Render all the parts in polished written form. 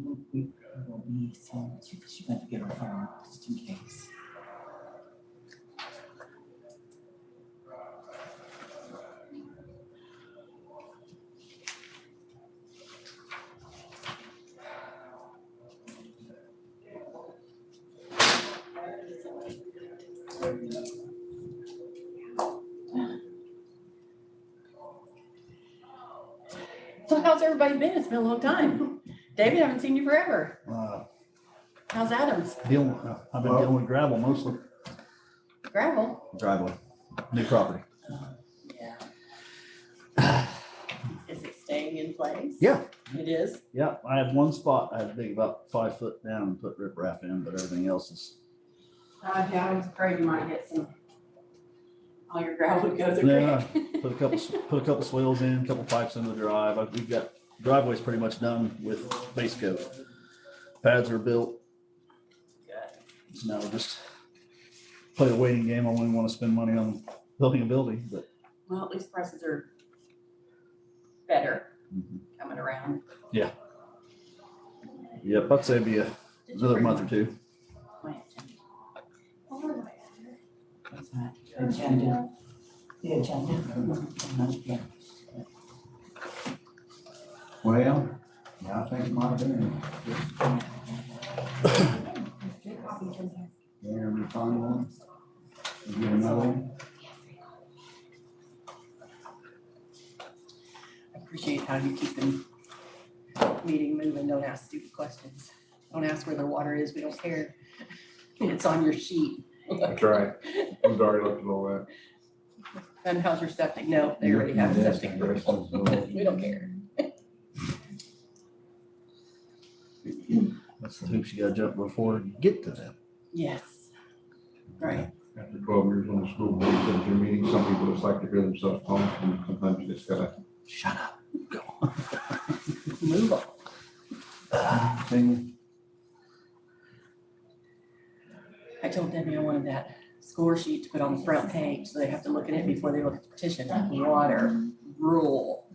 will be some, she went to get her phone just in case. So how's everybody been? It's been a long time. David, I haven't seen you forever. How's Adams? I've been dealing with gravel mostly. Gravel? Driveway, new property. Yeah. Is it staying in place? Yeah. It is? Yeah, I have one spot I had to dig about 5 foot down and put riprap in, but everything else is. Yeah, I was afraid you might get some, all your gravel would go through. Yeah, put a couple swales in, a couple pipes in the drive. We've got driveway's pretty much done with base coat. Pads are built. So now we're just play the waiting game. I wouldn't want to spend money on building a building, but. Well, at least prices are better coming around. Yeah. Yep, I'd say it'd be another month or two. What's that? The agenda. The agenda. Yeah. Well, yeah, I think it might have been. Yeah, we find one. You get another one. I appreciate how you keep the meeting moving. Don't ask stupid questions. Don't ask where the water is. We don't care. It's on your sheet. That's right. We've already looked at all that. And how's your septic? No, they already have a septic. We don't care. That's the hoops you gotta jump before you get to them. Yes. Right. After 12 years on the school board, at your meeting, some people just like to hear themselves talk, and sometimes you just gotta. Shut up. Go on. Move on. Thing. I told Debbie I wanted that score sheet to put on the front page, so they have to look at it before they look at the petition. Water, rural,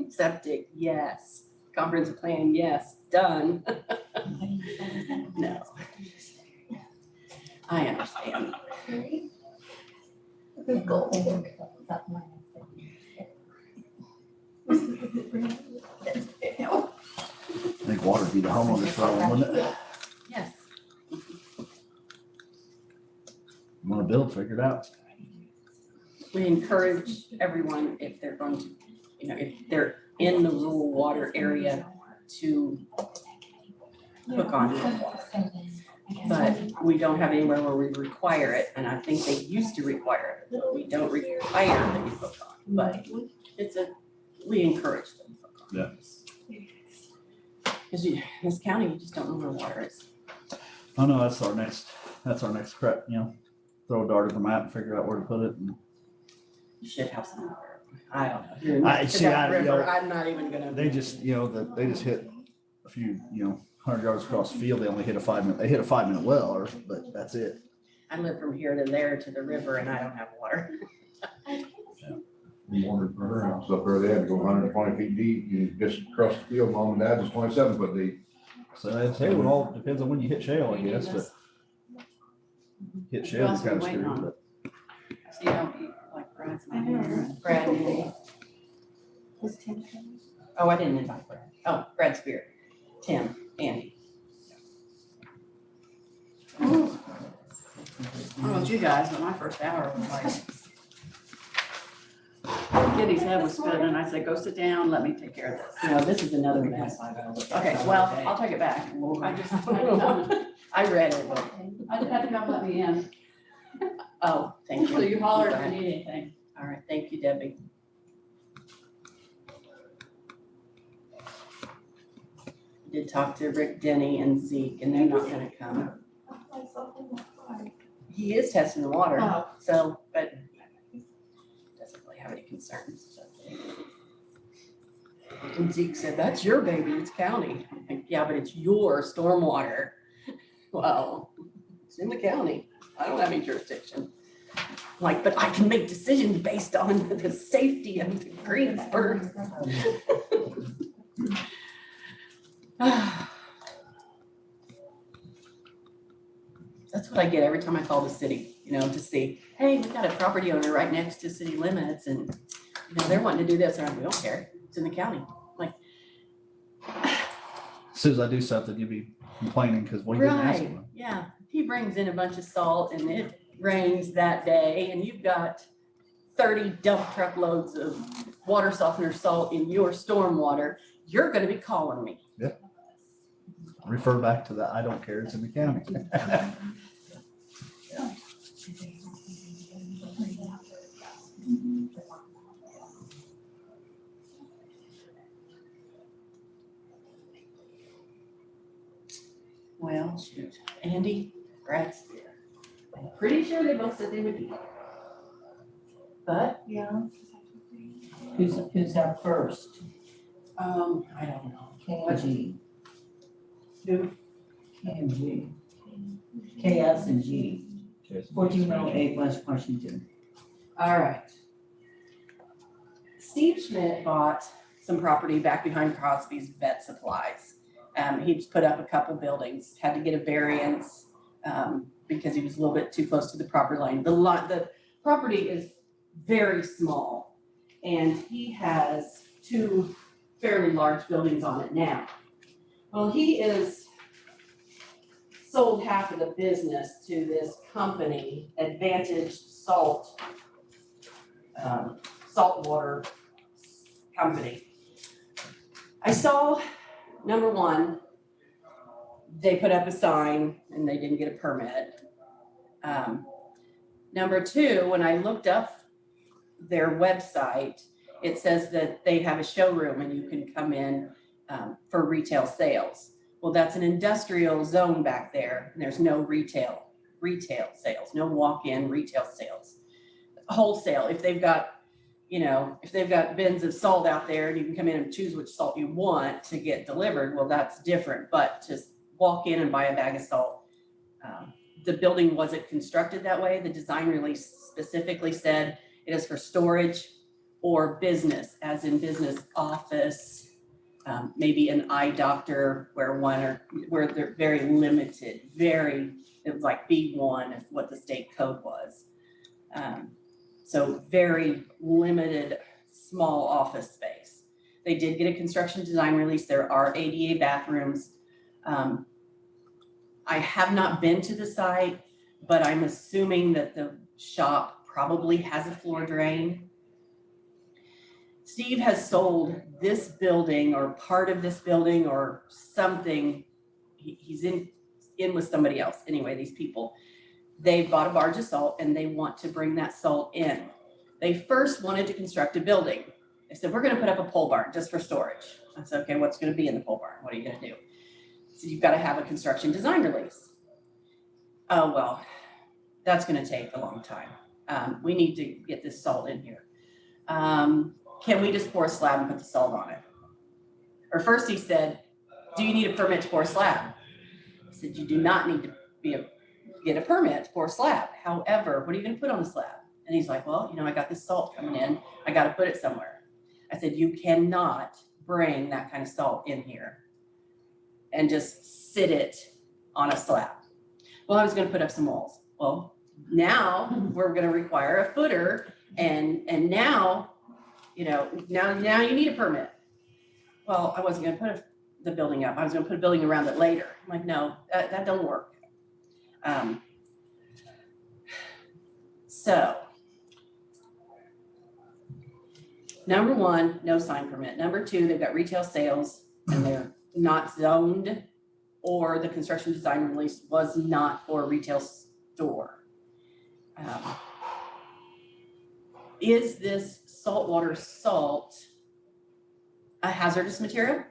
septic, yes. Comprehensive plan, yes. Done. No. I understand. I think water would be the homeowner's problem, wouldn't it? Yes. You wanna build, figure it out. We encourage everyone, if they're going to, if they're in the rural water area, to hook on to water. But we don't have anywhere where we require it, and I think they used to require it. We don't require that you hook on, but we encourage them to hook on. Yeah. Because this county, you just don't know where water is. Oh no, that's our next crap, throw a dart at the map and figure out where to put it. And You should have some water. I don't know. You're in I- see, that I- you know, river, I'm not even gonna. they just hit a few, 100 yards across the field. They only hit a 5-minute well, but that's it. I live from here to there to the river and I don't have water. We wondered for her house up there, they had to go 120 feet deep, you just across the field, mom and dad was 27 foot deep. So I'd say it all depends on when you hit shale, I guess, but hit shale is kind of screwed. But So you don't eat like Brad's not here. Brad, Andy. Oh, I didn't invite Brad. Oh, Brad Spear, Tim, Andy. I don't know about you guys, but my first hour was like, Kitty's head was spinning, and I said, go sit down, let me take care of this. No, this is another mess. Okay, well, I'll take it back. I read it. I just had to come let me in. Oh, thank you. So you holler if you need anything. All right, thank you, Debbie. Did talk to Rick, Denny, and Zeke, and they're not gonna come. He is testing the water, Oh. so, but doesn't really have any concerns. So. And Zeke said, that's your baby, it's county. I'm like, yeah, but it's your stormwater. Well, it's in the county. I don't have any jurisdiction. Like, but I can make decisions based on the safety of the Greensburg. That's what I get every time I call the city, to see, hey, we've got a property owner right next to city limits and, they're wanting to do this, and I'm like, we don't care, it's in the county. Like, As soon as I do something, you'll be complaining because we didn't ask right, for it. yeah, he brings in a bunch of salt and it rains that day and you've got 30 dump truck loads of water softener salt in your stormwater, you're gonna be calling me. Refer back to that. I don't care. It's in the county. Well, shoot, Andy, Brad's there. I'm pretty sure they both said they would be there. But, yeah, Who's our first? I don't know. K and G. Who? K and G. KS and G. 1408 West Washington. All right. Steve Schmidt bought some property back behind Crosby's Vet Supplies. He's put up a couple buildings, had to get a variance because he was a little bit too close to the property line. The property is very small and he has two fairly large buildings on it now. Well, he is sold half of the business to this company, Advantage saltwater company. I saw, number one, they put up a sign and they didn't get a permit. Number two, when I looked up their website, it says that they have a showroom and you can come in for retail sales. Well, that's an industrial zone back there, and there's no retail sales, no walk-in retail sales. Wholesale, if they've got bins of salt out there and you can come in and choose which salt you want to get delivered, well, that's different. But to walk in and buy a bag of salt, the building wasn't constructed that way. The design release specifically said it is for storage or business, as in business office, maybe an eye doctor where they're very limited, it was like B1 is what the state code was. So very limited, small office space. They did get a construction design release. There are ADA bathrooms. I have not been to the site, but I'm assuming that the shop probably has a floor drain. Steve has sold this building or part of this building or something. He's in with somebody else. Anyway, these people, they bought a barge of salt and they want to bring that salt in. They first wanted to construct a building. They said, we're going to put up a pole barn just for storage. I said, okay, what's going to be in the pole barn? What are you going to do? So you've got to have a construction design release. Oh, well, that's going to take a long time. We need to get this salt in here. Can we just pour a slab and put the salt on it? Or first he said, do you need a permit to pour a slab? I said, you do not need to get a permit to pour a slab. However, what are you going to put on the slab? And he's like, well, I got this salt coming in. I got to put it somewhere. I said, you cannot bring that kind of salt in here and just sit it on a slab. Well, I was going to put up some walls. Well, now we're going to require a footer and now, now you need a permit. Well, I wasn't going to put the building up. I was going to put a building around it later. I'm like, no, that don't work. So, number one, no sign permit. Number two, they've got retail sales and they're not zoned, or the construction design release was not for a retail store. Is this saltwater salt a hazardous material?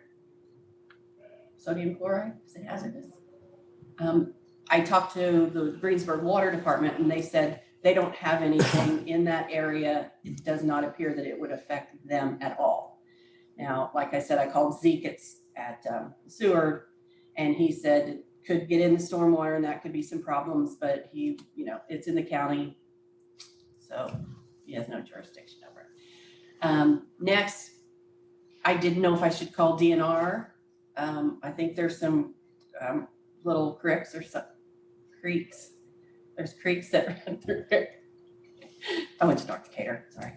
Sodium chloride, is it hazardous? I talked to the Greensburg Water Department and they said they don't have anything in that area. It does not appear that it would affect them at all. Now, like I said, I called Zeke at Sewer and he said it could get in the stormwater and that could be some problems, but it's in the county. So he has no jurisdiction over it. Next, I didn't know if I should call DNR. I think there's some little cricks or creeks. There's creeks that run through there. I went to Dr. Cater, sorry.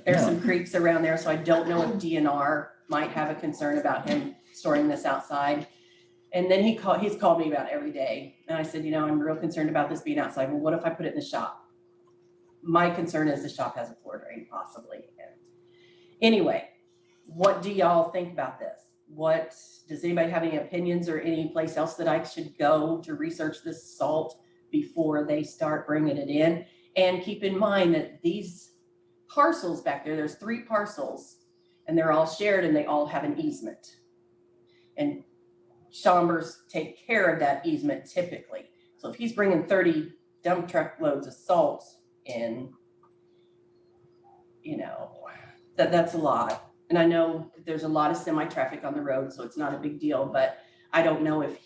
There's some creeks around there, so I don't know if DNR might have a concern about him storing this outside. And then he's called me about every day. And I said, I'm real concerned about this being outside. Well, what if I put it in the shop? My concern is the shop has a floor drain possibly. Anyway, what do y'all think about this? Does anybody have any opinions or any place else that I should go to research this salt before they start bringing it in? And keep in mind that these parcels back there, there's 3 parcels and they're all shared and they all have an easement. And Chambers take care of that easement typically. So if he's bringing 30 dump truck loads of salt in, that's a lot. And I know there's a lot of semi-traffic on the road, so it's not a big deal, but I don't know if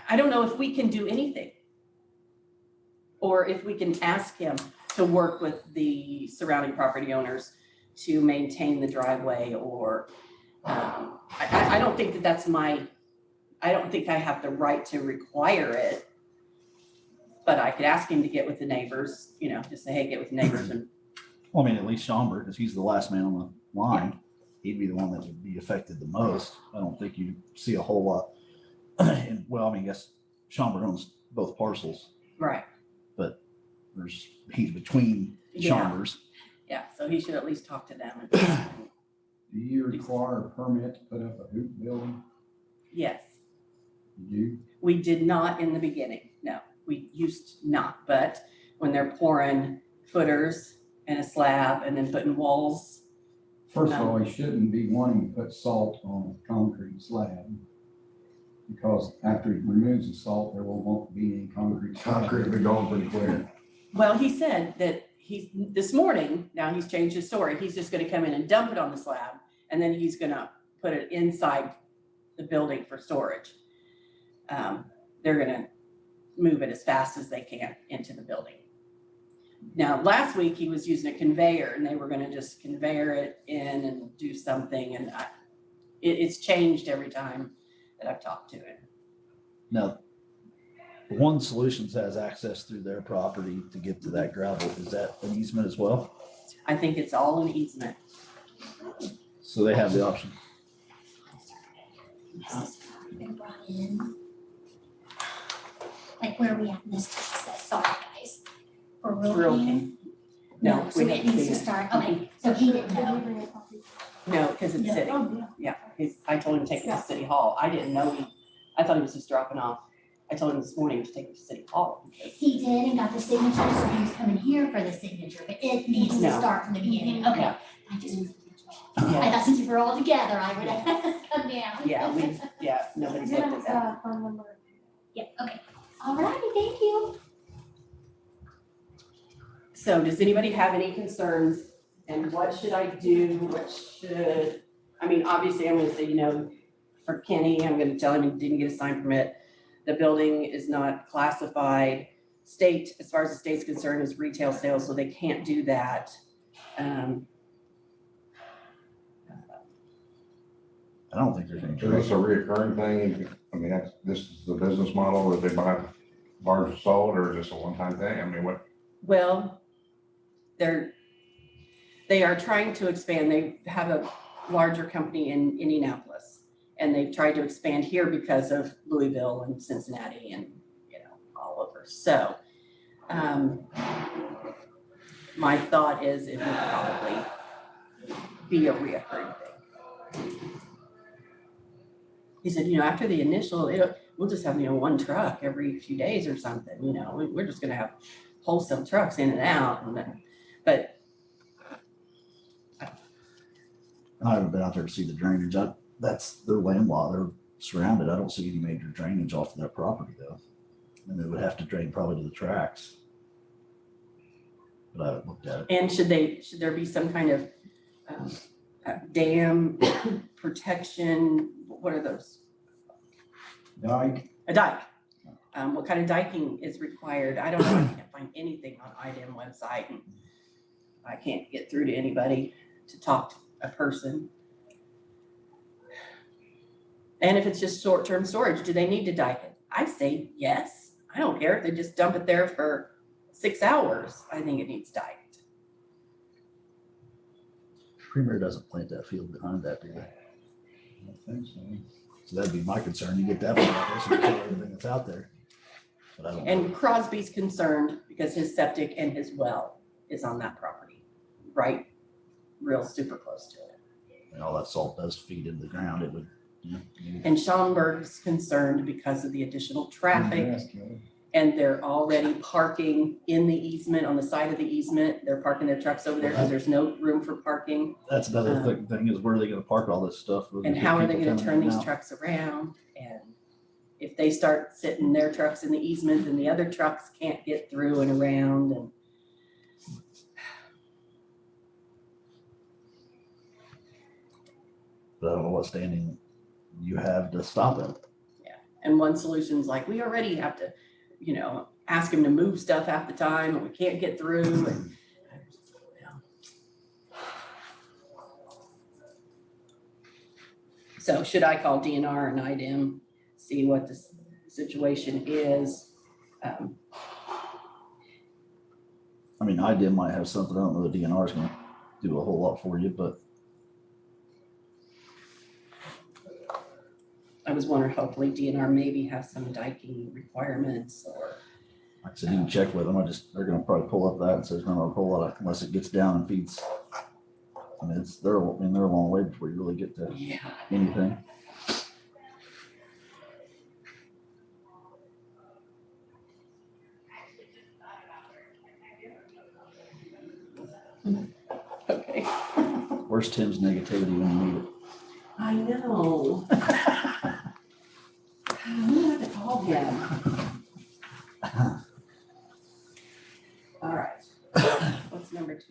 I don't know if we can do anything. Or if we can ask him to work with the surrounding property owners to maintain the driveway or, I don't think that's I don't think I have the right to require it. But I could ask him to get with the neighbors, just say, hey, get with the neighbors and. Well, I mean, at least Schomburg, because he's the last man on the line, he'd be the one that would be affected the most. I don't think you see a whole lot. And, well, I mean, I guess Schomburg owns both parcels. Right. But he's between Chambers. Yeah, so he should at least talk to them. Do you require a permit to put up a hoop building? Yes, You we did not in the beginning. No, we used not, but when they're pouring footers and a slab and then putting walls. First of all, you shouldn't be wanting to put salt on a concrete slab. Because after he removes the salt, there won't be any concrete. Concrete will be gone pretty quick. Well, he said that this morning, now he's changed his story. He's just gonna come in and dump it on the slab and then he's gonna put it inside the building for storage. They're gonna move it as fast as they can into the building. Now, last week he was using a conveyor and they were gonna just conveyor it in and do something and it's changed every time that I've talked to him. Now, One Solutions has access through their property to get to that gravel. Is that an easement as well? I think it's all an easement. So they have the option. Been brought in. Like where are we at in this process? Sorry, guys. For Rural Rural King. King? No, So we it haven't needs seen to it. start, okay, so he didn't know. No, because it's city. Yeah, I told him to take it to City Hall. I didn't know I thought he was just dropping off. I told him this morning to take it to City Hall. He did and got the signature, so he was coming here for the signature, but it needs to No. start from the beginning, okay. Yeah. I just was, I Yeah, thought since we were all together, I would come down. nobody's looked at that. Yeah, okay, all righty, thank you. So does anybody have any concerns and what should I do? Obviously I'm gonna say, for Kenny, I'm gonna tell him he didn't get a sign permit. The building is not classified. State, as far as the state's concerned, is retail sales, so they can't do that. I don't think there's any. So this is a reoccurring thing? This is the business model that they buy bars of salt, or is this a one-time thing? What? Well, they are trying to expand. They have a larger company in Indianapolis. And they've tried to expand here because of Louisville and Cincinnati and, all over. So, my thought is it would probably be a reoccurring thing. He said, after the initial, we'll just have, one truck every few days or something, we're just gonna have wholesale trucks in and out and then, but. I haven't been out there to see the drainage. That's their land law. They're surrounded. I don't see any major drainage off of that property though. And they would have to drain probably to the tracks. But I haven't looked at it. And should there be some kind of dam protection? What are those? dike, A dike. What kind of diking is required? I don't know. I can't find anything on IDEM website. And I can't get through to anybody to talk to a person. And if it's just short-term storage, do they need to dike it? I say yes. I don't care if they just dump it there for 6 hours. I think it needs diked. Premier doesn't plant that field behind that, do they? I don't think so. So that'd be my concern. You get that one out there, so you kill everything that's out there. But I don't know. And Crosby's concerned because his septic and his well is on that property, right? Real super close to it. And all that salt does feed into the ground. It would, And Schaumburg's concerned because of the additional traffic. Yeah, And they're already parking in the easement, on the side of the easement. They're parking their trucks over there because there's no room for parking. that's another thing is where are they gonna park all this stuff? Where And get how are they people gonna coming turn in and these out? trucks around? And if they start sitting their trucks in the easement, then the other trucks can't get through and around and. But I don't know what standing you have to stop it. And one solution's like, we already have to, ask him to move stuff half the time and we can't get through and. So should I call DNR and IDEM, see what the situation is? I mean, IDIM might have something. I don't know the DNR is gonna do a whole lot for you, but I was wondering, hopefully DNR maybe have some diking requirements or. like I said, you can check with them. They're gonna probably pull up that and say there's not a whole lot of, unless it gets down and feeds. I mean, they're a long way before you really get to Yeah. anything. Okay. Where's Tim's negativity when you need it? I know. I'm gonna have to call him. All right. What's number 2?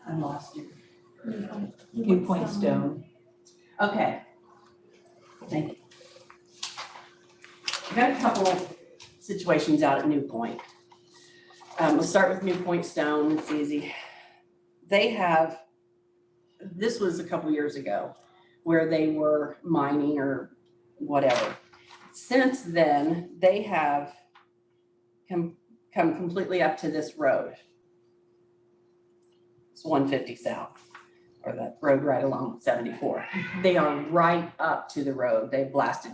I lost you. New Point Stone. Okay. Thank you. I got a couple of situations out at New Point. We'll start with New Point Stone, it's easy. This was a couple years ago, where they were mining or whatever. Since then, they have come completely up to this road. It's 150 South, or that road right along 74. They are right up to the road. They blasted.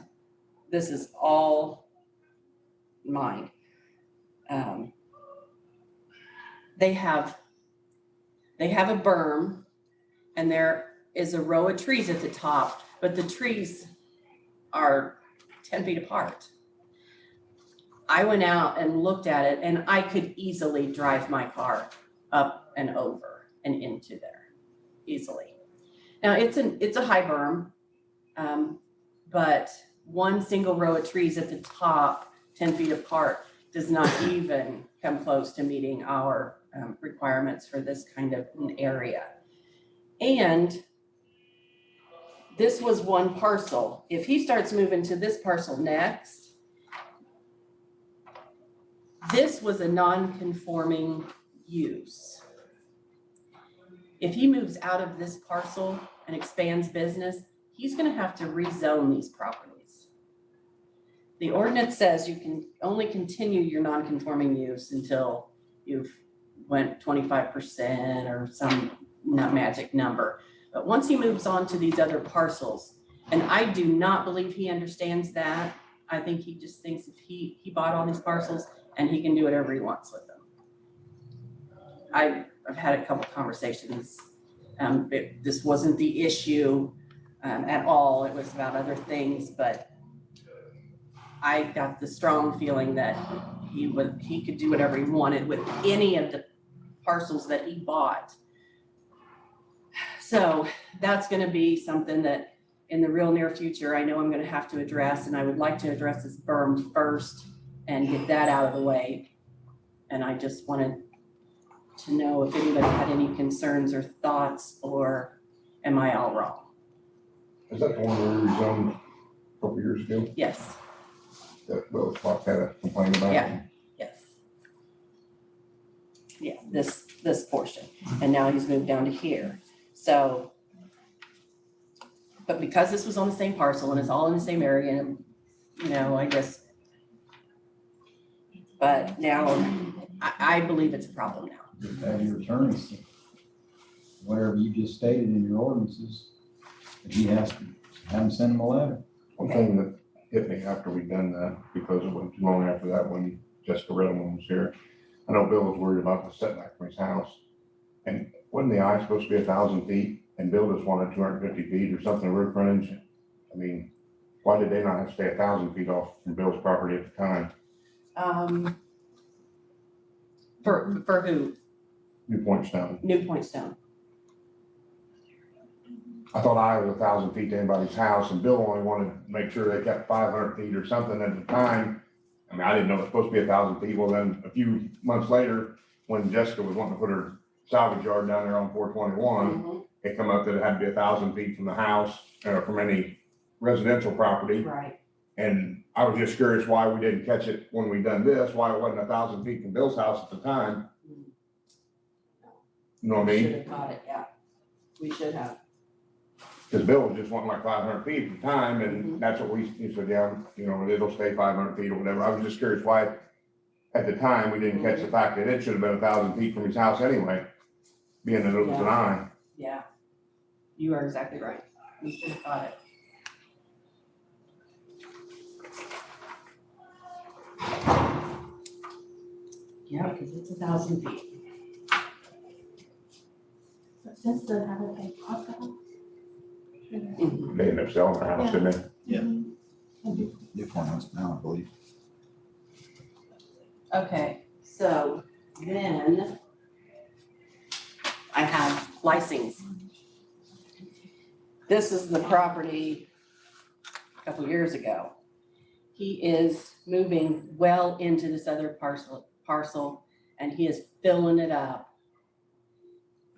This is all mined. They have a berm, and there is a row of trees at the top, but the trees are 10 feet apart. I went out and looked at it, and I could easily drive my car up and over and into there, easily. Now, it's a high berm, but one single row of trees at the top, 10 feet apart, does not even come close to meeting our requirements for this kind of an area. And this was one parcel. If he starts moving to this parcel next, this was a non-conforming use. If he moves out of this parcel and expands business, he's gonna have to rezone these properties. The ordinance says you can only continue your non-conforming use until you've went 25% or some magic number. But once he moves on to these other parcels, and I do not believe he understands that. I think he just thinks if he bought all these parcels and he can do whatever he wants with them. I've had a couple conversations. This wasn't the issue at all. It was about other things, but I got the strong feeling that he could do whatever he wanted with any of the parcels that he bought. So that's gonna be something that in the real near future, I know I'm gonna have to address, and I would like to address this berm first and get that out of the way. And I just wanted to know if anybody had any concerns or thoughts, or am I all wrong? Is that the one we rezoned a couple years ago Yes, that Will Clark had a complaint about? Yeah. yes. Yeah, this portion, and now he's moved down to here, so. But because this was on the same parcel and it's all in the same area, and, you know, I guess. But now, I believe it's a problem now. Just have your attorneys, whatever you just stated in your ordinances, if he has to, have him send him a letter. One thing that hit me after we done that, because it wasn't too long after that when Jessica Redmond was here. I know Bill was worried about the setback from his house. And wasn't the eye supposed to be 1,000 feet? And Bill just wanted 250 feet or something roof frontage. I mean, why did they not have to stay 1,000 feet off from Bill's property at the time? For who? New Point Stone. New Point Stone. I thought I was 1,000 feet to anybody's house, and Bill only wanted to make sure they kept 500 feet or something at the time. I mean, I didn't know it was supposed to be 1,000 feet. Well, then a few months later, when Jessica was wanting to put her salvage yard down there on 421, it come up that it had to be 1,000 feet from the house or from any residential property. Right. And I was just curious why we didn't catch it when we done this, why it wasn't 1,000 feet from Bill's house at the time. You know what I We mean? should have caught it, yeah. We should have. Because Bill was just wanting like 500 feet at the time, and that's what he said, yeah, you know, it'll stay 500 feet or whatever. I was just curious why, at the time, we didn't catch the fact that it should have been 1,000 feet from his house anyway, being that it was an eye. Yeah. You are exactly right. We should have caught it. Yeah, because it's 1,000 feet. Since the, how they bought that. They ended up selling their house, didn't they? New Point now, I believe. Okay, so then I have Lysings. This is the property a couple years ago. He is moving well into this other parcel, and he is filling it up.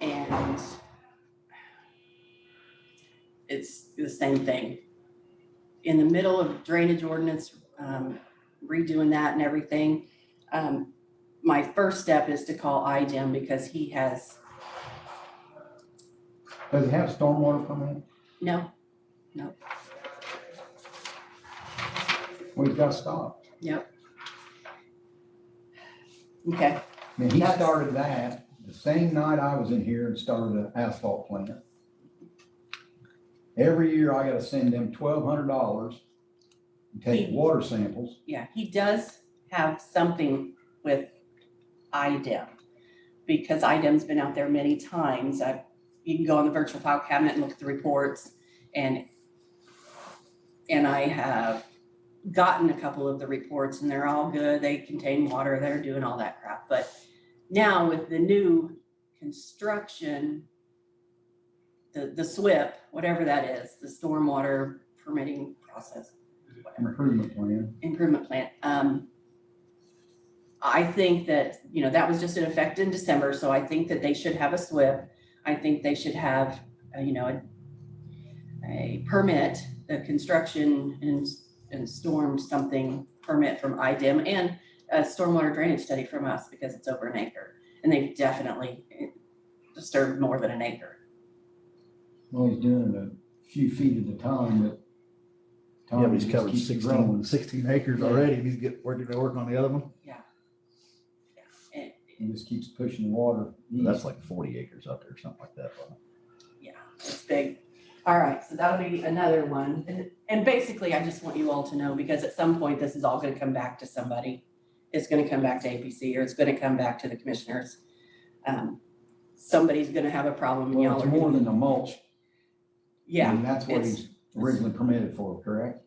And it's the same thing. In the middle of drainage ordinance, redoing that and everything. My first step is to call IDEM because he has, Does he have stormwater permit? no, Well, he's got to stop. okay, I mean, he That's- started that the same night I was in here and started an asphalt plant. Every year I gotta send them $1,200 and take water samples. yeah, he does have something with IDEM. Because IDEM's been out there many times. You can go on the virtual file cabinet and look at the reports, and I have gotten a couple of the reports and they're all good. They contain water, they're doing all that crap. But now with the new construction, the SWIP, whatever that is, the stormwater permitting process, whatever, Improvement plan. improvement plan. I think that, that was just in effect in December, so I think that they should have a SWIP. I think they should have, a permit, a construction and storm something permit from IDEM and a stormwater drainage study from us because it's over an acre. And they've definitely disturbed more than an acre. Well, he's doing it a few feet at a time, but. Yeah, but he's just covered keeps 16, growing. 16 acres already, and he's working on the other one. And He just keeps pushing the water. That's like 40 acres out there, something like that. yeah, it's big. All right, so that'll be another one. And basically, I just want you all to know, because at some point, this is all gonna come back to somebody. It's gonna come back to APC, or it's gonna come back to the commissioners. Somebody's gonna have a problem and Well, y'all it's are more gonna. than a mulch. I Yeah, mean, that's what it's- he's originally permitted for, correct?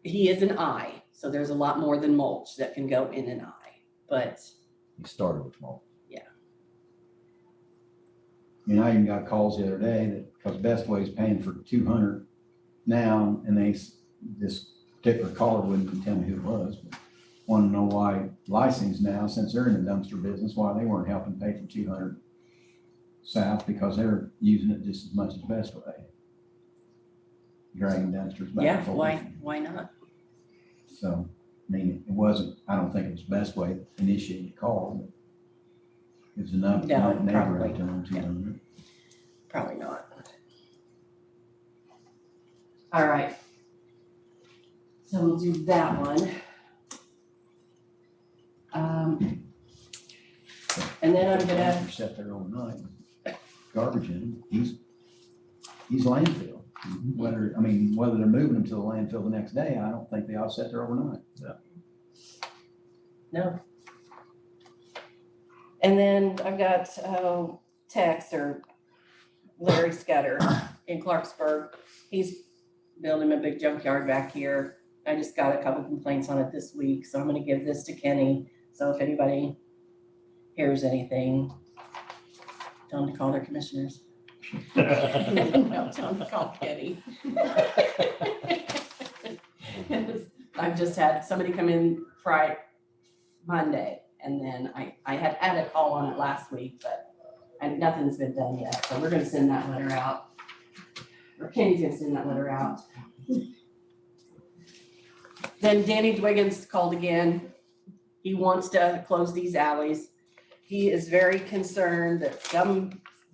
he is an eye, so there's a lot more than mulch that can go in an eye, but He started with mulch. I mean, I even got calls the other day that, because Best Way's paying for 200 now, and this particular caller wouldn't tell me who it was, but want to know why licensed now, since they're in the dumpster business, why they weren't helping pay for 200 south, because they're using it just as much as Best Way. Dragging dumpsters back yeah, and forth. why not? So, I mean, it wasn't, I don't think it was Best Way that initiated the call, but Is enough, No, neighborhood probably, to them, 200. Probably not. All right. So we'll do that one. And then I'm gonna, If Set there overnight, garbage in, he's landfill. Whether they're moving them to the landfill the next day, I don't think they all sit there overnight. no. And then I've got Tex or Larry Scudder in Clarksburg. He's building a big junkyard back here. I just got a couple complaints on it this week, so I'm gonna give this to Kenny. So if anybody hears anything, tell them to call their commissioners. No, tell them to call Kenny. I've just had somebody come in Monday, and then I had a call on it last week, but nothing's been done yet, so we're gonna send that letter out. Or Kenny's gonna send that letter out. Then Danny Dwiggins called again. He wants to close these alleys. He is very concerned that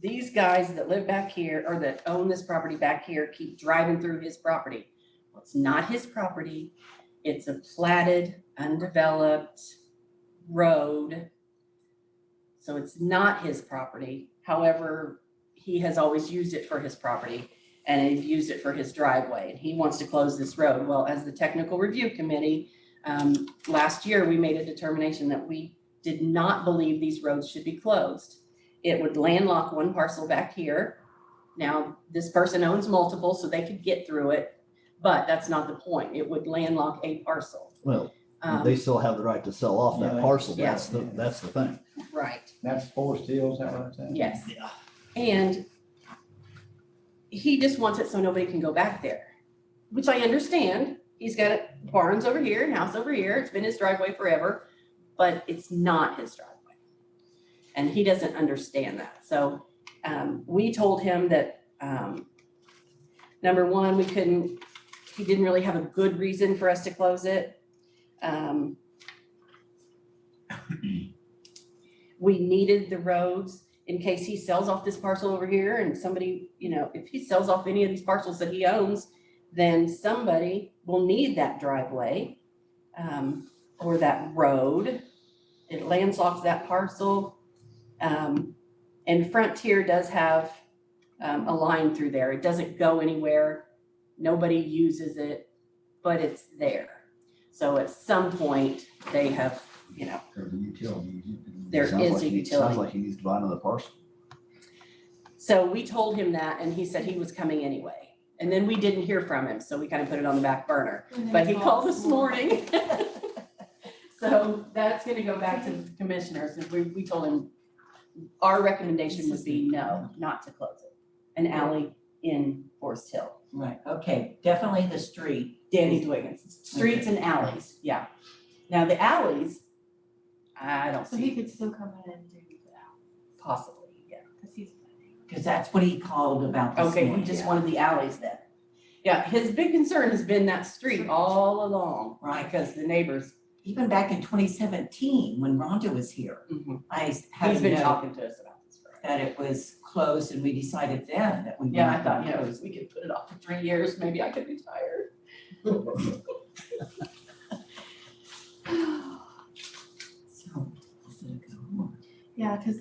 these guys that live back here or that own this property back here keep driving through his property. Well, it's not his property. It's a platted, undeveloped road. So it's not his property. However, he has always used it for his property and he's used it for his driveway. And he wants to close this road. Well, as the technical review committee, last year, we made a determination that we did not believe these roads should be closed. It would landlock one parcel back here. Now, this person owns multiple, so they could get through it, but that's not the point. It would landlock a parcel. Well, they still have the right to sell off that Yeah. parcel. Yeah. That's the thing. Right, That's Forest Hills, is that what I'm saying? yes. Yeah. And he just wants it so nobody can go back there, which I understand. He's got barns over here and house over here. It's been his driveway forever, but it's not his driveway. And he doesn't understand that. So we told him that, number one, he didn't really have a good reason for us to close it. We needed the roads in case he sells off this parcel over here and somebody, if he sells off any of these parcels that he owns, then somebody will need that driveway or that road. It landsocks that parcel. And Frontier does have a line through there. It doesn't go anywhere. Nobody uses it, but it's there. So at some point, they have, There's a utility. there Sounds is like a he- utility. Sounds like he needs to buy another parcel. So we told him that and he said he was coming anyway. And then we didn't hear from him, so we kind of put it on the back burner. But he called this morning. So that's gonna go back to the commissioners. And we told him our recommendation would be no, not to close it. An alley in Forest Hill. Right, okay, definitely the street. Danny Dwiggins, streets and alleys, yeah. Now the alleys, I don't So he see could still come in and do that, possibly, yeah. because he's. Because that's what he called about this Okay, we morning. just wanted the alleys then. Yeah, his big concern has been that street all along, Right. because the neighbors, Even back in 2017, when Rhonda was here, I had he's a been note talking to us about this forever. that it was closed and we decided then that we. Yeah, I weren't thought, gonna close we could put it off for 3 years, maybe I could retire. So, is it a go or- Yeah, because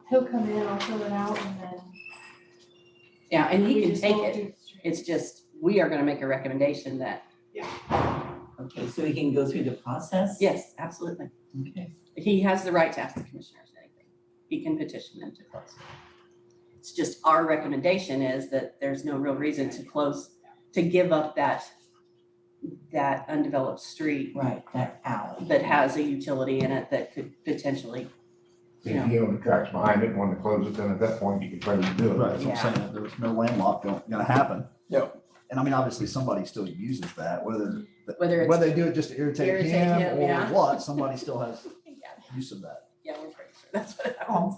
he'll come in, I'll fill it out, and then. Yeah, and he we can just take won't it, do the street. it's just, we are gonna make a recommendation that, Okay, so he can go through the process? yes, absolutely. Okay. He has the right to ask the commissioners anything. He can petition them to close. It's just our recommendation is that there's no real reason to close, to give up that undeveloped street Right, that alley. that has a utility in it that could potentially, If you own the tracks behind it and want to close it, then at that point, you could try to do it. Right, that's what I'm saying. There's no landlock gonna happen. Yep. And I mean, obviously, somebody still uses that, whether whether they it's, do it just to irritate Irritate him him, or yeah. what, somebody still has yeah, use of that. we're pretty sure that's what happens.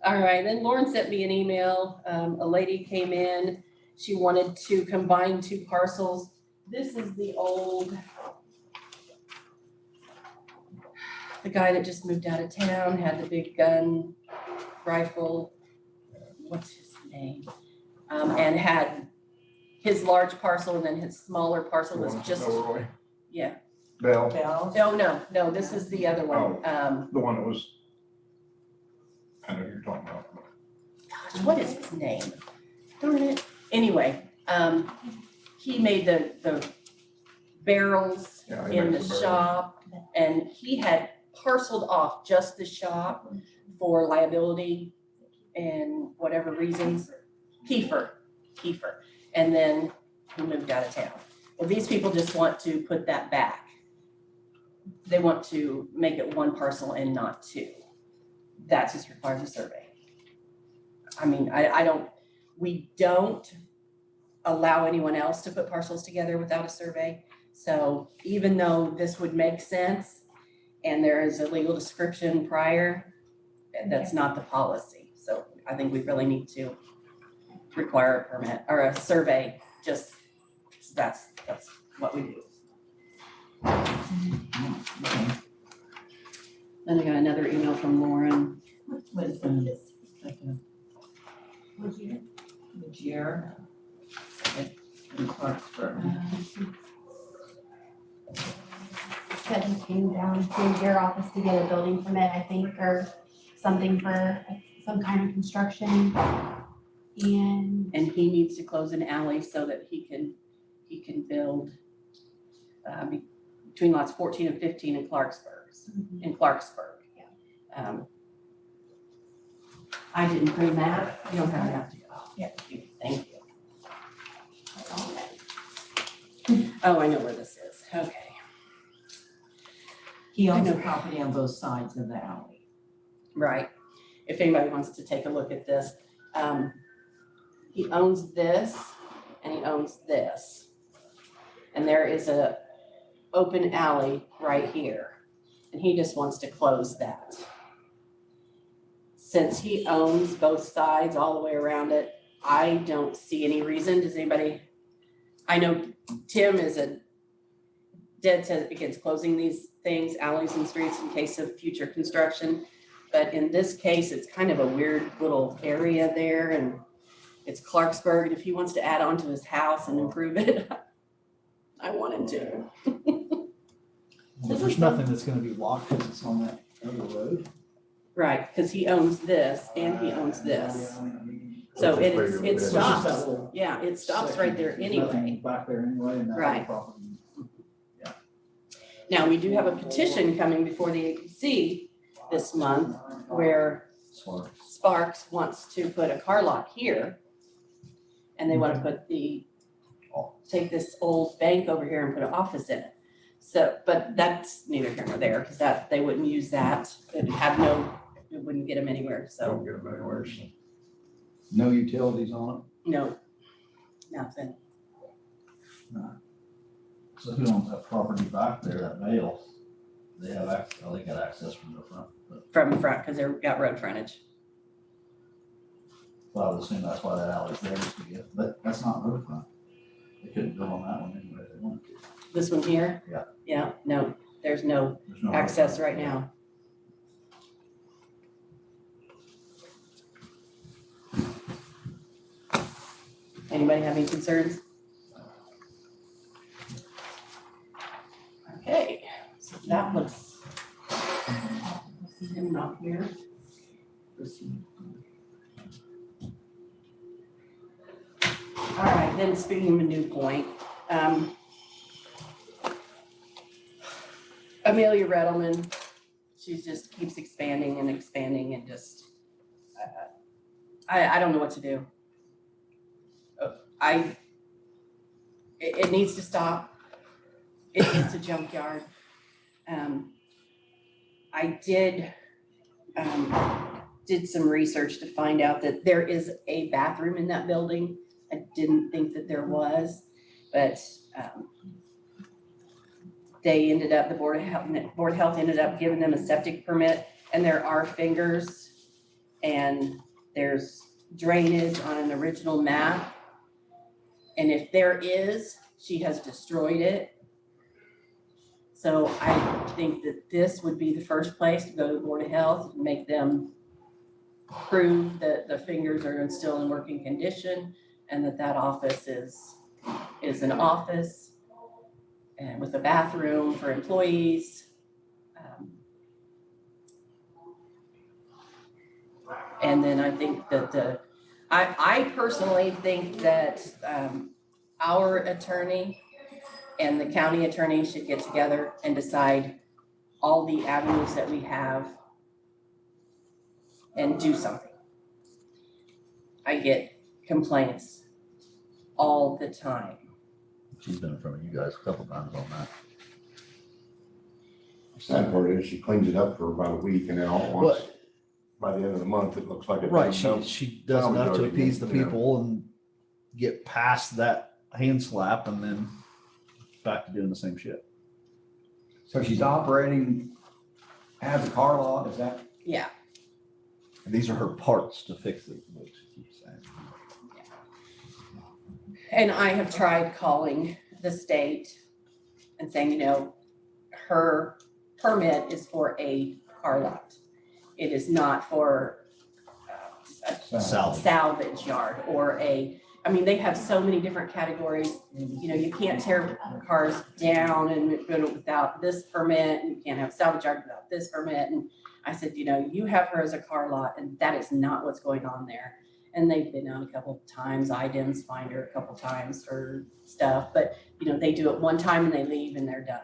All right, then Lauren sent me an email. A lady came in. She wanted to combine 2 parcels. This is the old the guy that just moved out of town had the big gun rifle, what's his name? And had his large parcel and then his smaller parcel was just, Elroy, yeah. Bell, Bell? No, this is the other one. the one that was, I know who you're talking about. Gosh, what is his name? Darn it. Anyway, he made the barrels Yeah, he in the makes the barrels. shop, and he had parceled off just the shop for liability and whatever reasons. Kiefer. And then he moved out of town. Well, these people just want to put that back. They want to make it one parcel and not two. That just requires a survey. I mean, we don't allow anyone else to put parcels together without a survey. So even though this would make sense and there is a legal description prior, that's not the policy. So I think we really need to require a permit or a survey, just, that's what we do. Then I got another email from Lauren. What is in this? Like a Legere? In Clarksburg. Said he came down to your office to get a building permit, I think, or something for some kind of construction. And he needs to close an alley so that he can build between lots 14 and 15 in Clarksburg. I didn't bring that. You don't have to go. Yeah. Thank you. Oh, I know where this is. Okay. He owns I a know. property on both sides of the alley. Right. If anybody wants to take a look at this, he owns this and he owns this. And there is a open alley right here. And he just wants to close that. Since he owns both sides all the way around it, I don't see any reason. Does anybody? I know Tim is a dead set against closing these things, alleys and streets in case of future construction. But in this case, it's kind of a weird little area there and it's Clarksburg. And if he wants to add on to his house and improve it, I want him to. Well, there's nothing that's gonna be blocked because it's on that other road. Right, because he owns this and he owns this. So It's it pretty- stops, yeah, it stops right there There's nothing anyway. back there anyway, and that's the Right. property. Now, we do have a petition coming before the APC this month where Sparks wants to put a car lot here. And they want to put take this old bank over here and put an office in it. So, but that's neither here nor there, because they wouldn't use that. It wouldn't get them anywhere, so, Don't get them anywhere. No utilities on no, nothing. So who owns that property back there, that Vale? They have access, they got access from the front, but From the front, because they've got road frontage. I would assume that's why that alley's there, just to get, but that's not road front. They couldn't build on that one anyway if they wanted to. This one here? Yeah. Yeah, no, there's no There's no road access front. right now. Anybody have any concerns? Okay, so that looks. Him not here. All right, then speaking of a new point, Amelia Redelman, she just keeps expanding and just, I don't know what to do. It needs to stop. It's a junkyard. I did some research to find out that there is a bathroom in that building. I didn't think that there was, but they ended up, the Board of Health ended up giving them a septic permit, and there are fingers and there's drainage on an original map. And if there is, she has destroyed it. So I think that this would be the first place to go to the Board of Health and make them prove that the fingers are still in working condition and that office is an office and with a bathroom for employees. And then I think that I personally think that our attorney and the county attorney should get together and decide all the avenues that we have and do something. I get complaints all the time. She's been in front of you guys a couple times on that. Sad part is she cleans it up for about a week and then all at once, by the end of the month, it looks like it's. Right, she does Salvage enough to yard appease the again, yeah. people and get past that hand slap and then back to doing the same shit. So she's operating as a car lot, is that? Yeah, And these are her parts to fix it, what she keeps saying. and I have tried calling the state and saying, you know, her permit is for a car lot. It is not for a Salvage. salvage yard or I mean, they have so many different categories. You know, you can't tear cars down and go without this permit, and you can't have a salvage yard without this permit. And I said, you know, you have her as a car lot, and that is not what's going on there. And they've been out a couple of times. IDEMS find her a couple times for stuff, but you know, they do it one time and they leave and they're done.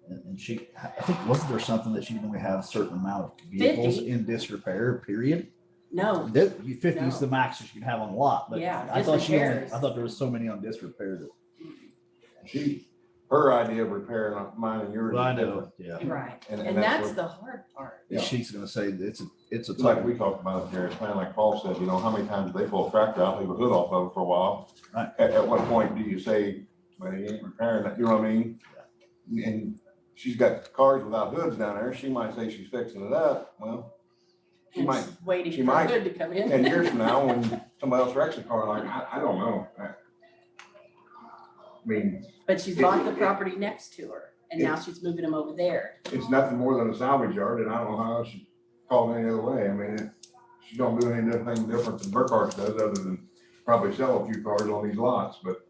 And she, I think, wasn't there something that she can only have a certain amount of vehicles 50. in disrepair, period? No, 50 is No. the max that you can have on the lot, but Yeah, I thought disrepairs. I thought there was so many on disrepair that. Her idea of repairing mine and yours Well, I is know, different. yeah. right. And And that's what- the hard part. Yeah. She's gonna say it's a It's tough. like we talked about there, it's kind of like Paul said, you know, how many times they pull a tractor out, leave a hood off of it for a while? Right. At what point do you say, well, he ain't repairing that, you know what I mean? And she's got cars without hoods down there, she might say she's fixing it up, well, she And might, just waiting she for might. good to come in. 10 years from now, when somebody else wrecks a car, like, I don't know. I mean, But she's bought the property next to her and now she's moving them over there. it's nothing more than a salvage yard, and I don't know how else you call it any other way, I mean, she don't do anything different than Burkhardt does, other than probably sell a few cars on these lots, but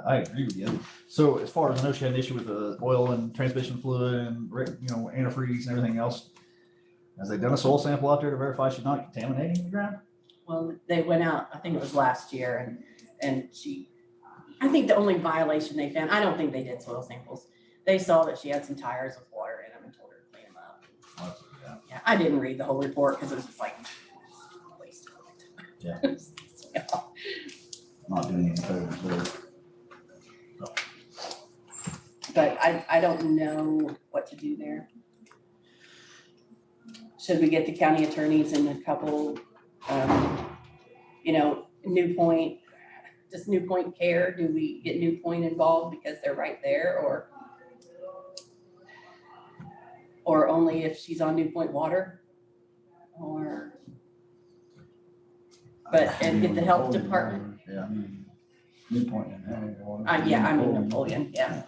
I agree with you. So as far as I know, she had an issue with the oil and transmission fluid and, you know, antifreeze and everything else. Has they done a soil sample out there to verify she's not contaminating the ground? Well, they went out, I think it was last year and I think the only violation they found, I don't think they did soil samples. They saw that she had some tires with water in them and told her to clean them up. Yeah, I didn't read the whole report because it was just like, waste of time. Yeah. Not doing any favors there. But I don't know what to do there. Should we get the county attorneys and a couple, you know, New Point, does New Point care? Do we get New Point involved because they're right there or only if she's on New Point water? Or, and get the health department. Yeah. New Point in that. Yeah, I mean Napoleon, yeah.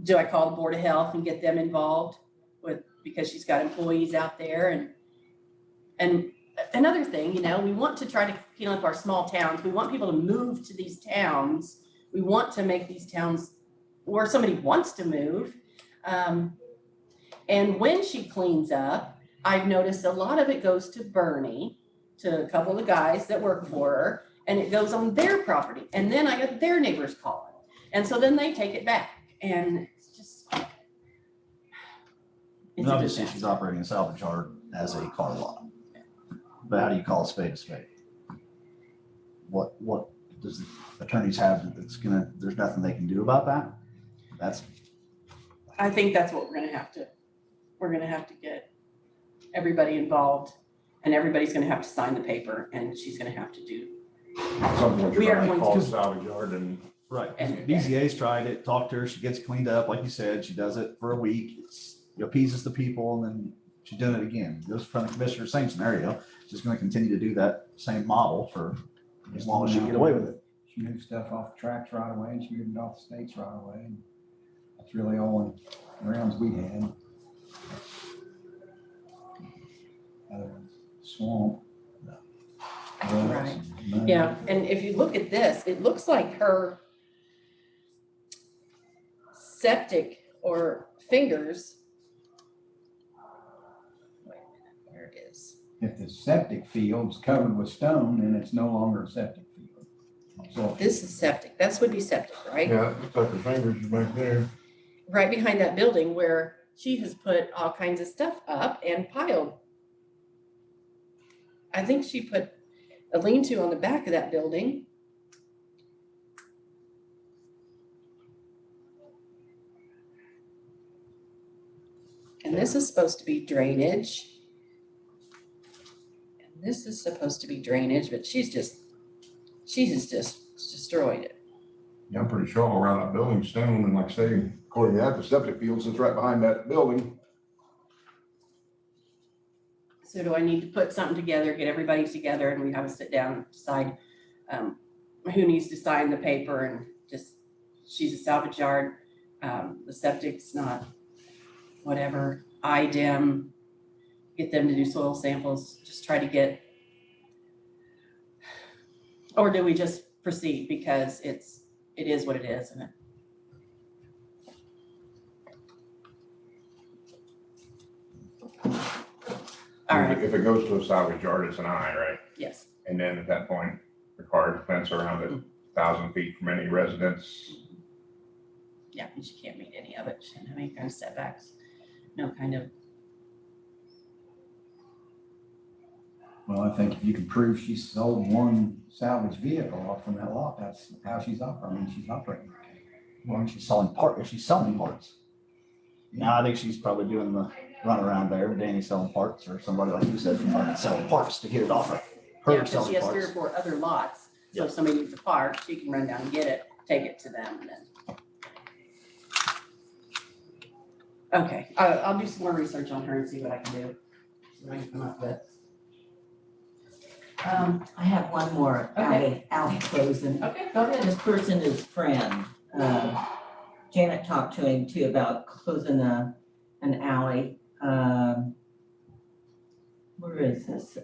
Do I call the Board of Health and get them involved because she's got employees out there and another thing, you know, we want to try to clean up our small towns. We want people to move to these towns. We want to make these towns where somebody wants to move. And when she cleans up, I've noticed a lot of it goes to Bernie, to a couple of the guys that work for her, and it goes on their property. And then I get their neighbors calling. And so then they take it back. And it's just, it's a Obviously, she's disaster. operating a salvage yard as a car lot. But how do you call a spade a spade? What does the attorneys have that's there's nothing they can do about that? I think that's what we're gonna have to get everybody involved and everybody's gonna have to sign the paper and she's gonna have to do. someone We are trying to going call to- the salvage yard and Right. And- BZA's tried it, talked to her, she gets cleaned up, like you said, she does it for a week, appeases the people, and then she's doing it again. Goes in front of the commissioner, same scenario, she's gonna continue to do that same model for as long as she can get away with it. She moved stuff off the tracks right away, and she moved it off the stakes right away. That's really all the rounds we had. Swamp. Right. Yeah, and if you look at this, it looks like her septic or fingers. Wait a minute, where it is. If the septic field's covered with stone, then it's no longer a septic field. So This is septic, this would be septic, right? Yeah, looks like her fingers are back there. Right behind that building where she has put all kinds of stuff up and piled. I think she put a lean-to on the back of that building. And this is supposed to be drainage. And this is supposed to be drainage, but she's just destroyed it. Yeah, I'm pretty sure all around that building stone, and like I say, according to that, the septic field sits right behind that building. So do I need to put something together, get everybody together, and we have a sit down and decide who needs to sign the paper and just, she's a salvage yard, the septic's not, whatever, IDEM, get them to do soil samples, just try to get, or do we just proceed because it is what it is, and it. All right, If it goes to a salvage yard, it's an I, right? yes, And then at that point, required fence around it, 1,000 feet from any residence. yeah, and she can't meet any of it, she doesn't have any kind of setbacks, no kind of, well, I think if you can prove she sold one salvage vehicle off from that lot, that's how she's operating. She's operating. Well, she's selling if she's selling parts. Now, I think she's probably doing the run around there, Danny's selling parts, or somebody like you said, from Martin selling parts to get it off her. yeah, Her because selling she has 3 or parts. 4 other lots, so if somebody needs a part, she can run down and get it, take it to them, and then. Okay, I'll do some more research on her and see what I can do, see what I can come up with. I have one more alley closing. Okay, go ahead. This person is friend. Janet talked to him too about closing an alley. Where is this?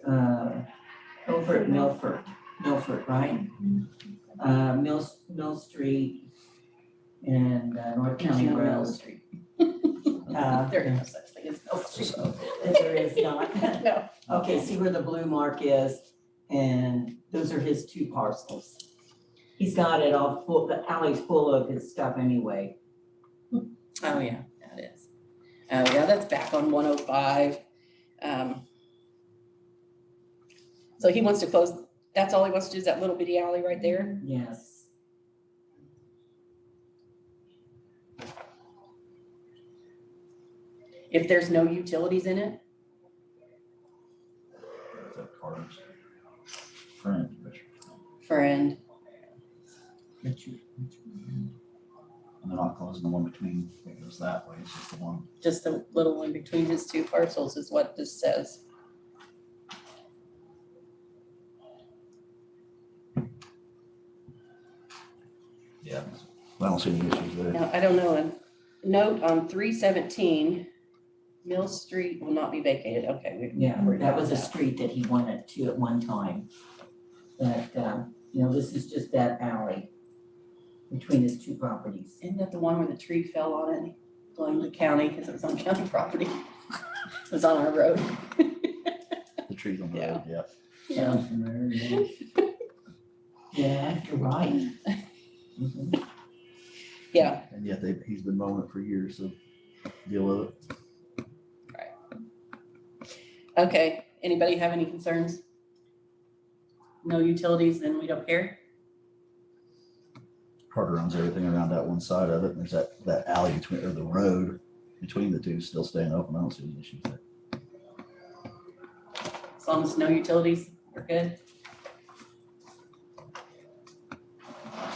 Over at Milford, right? Mill Street and North County There's no Mill Road. Street. Uh, There is no such thing as Mill Street. There is not. No. Okay, see where the blue mark is? And those are his 2 parcels. He's got it all full, the alley's full of his stuff anyway. Oh, yeah, that is. Oh, yeah, that's back on 105. So he wants to close, that's all he wants to do is that little bitty alley right there? Yes. If there's no utilities in it? Cars. Friend, Friend, and they're not closing the one between, it goes that way, it's just the one. just the little one between his 2 parcels is what this says. Yeah. I don't see any issues there. Now, I don't know, a note on 317, Mill Street will not be vacated, okay. Yeah, that was a street that he wanted to at one time. But, this is just that alley between his 2 properties. Isn't that the one where the tree fell on it, blame the county, because it was on county property? It was on our road. The trees on the Yeah. road, yeah. Yeah. Sounds familiar. Yeah, you're right. Mhm. Yeah, And yet he's been mowing it for years, so deal with it. okay, anybody have any concerns? No utilities, then we don't care? Carter owns everything around that one side of it, and there's that alley between, or the road between the 2 still staying open, I don't see any issues there. As long as no utilities, we're good?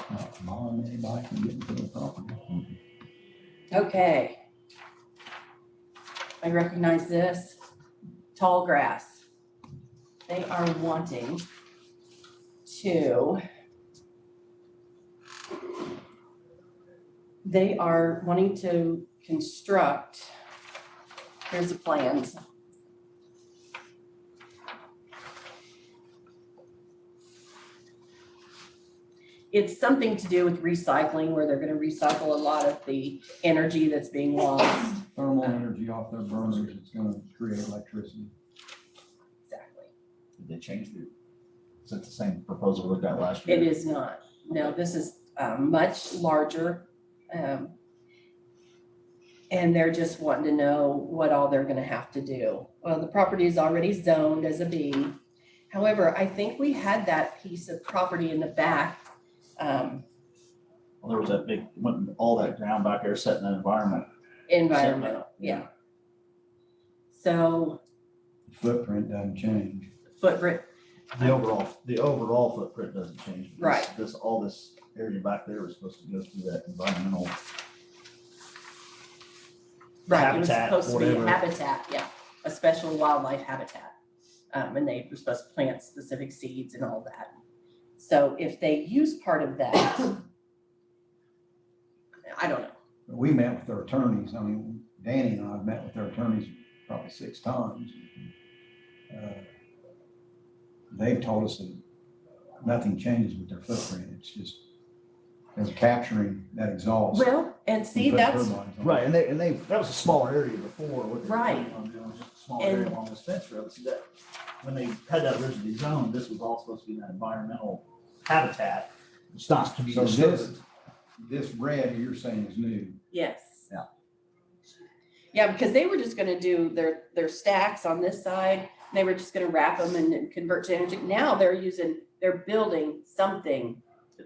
Not allowing anybody from getting to the property. Okay. I recognize this, tall grass. They are wanting to They are wanting to construct, here's the plans. It's something to do with recycling, where they're gonna recycle a lot of the energy that's being lost. Thermal energy off their burners, it's gonna create electricity. Exactly. Did they change it? Is it the same proposal we looked at last It year? is not. No, this is much larger. And they're just wanting to know what all they're gonna have to do. Well, the property is already zoned as a B. However, I think we had that piece of property in the back. Well, there was that big, went all that ground back there set in that environment. Environmental, yeah. So Footprint doesn't change. footprint, The overall footprint doesn't change. This- Right. All this area back there was supposed to go through that environmental. right, it was Habitat, supposed to be a whatever. habitat, yeah, a special wildlife habitat. And they were supposed to plant specific seeds and all that. So if they use part of that, I don't know. We met with their attorneys, I mean, Danny and I have met with their attorneys probably 6 times. They've told us that nothing changes with their footprint, it's just, they're capturing that exhaust. Well, and see, and put that's, turbines on it. Right, and they, that was a smaller area before, what they were Right. planning on doing was just a small area And- along this fence road. See that, when they had that originally zoned, this was all supposed to be in that environmental habitat. It's not to be So disturbed. this red you're saying is new. yes. Yeah. Yeah, because they were just gonna do their stacks on this side, they were just gonna wrap them and convert to energy. Now they're building something,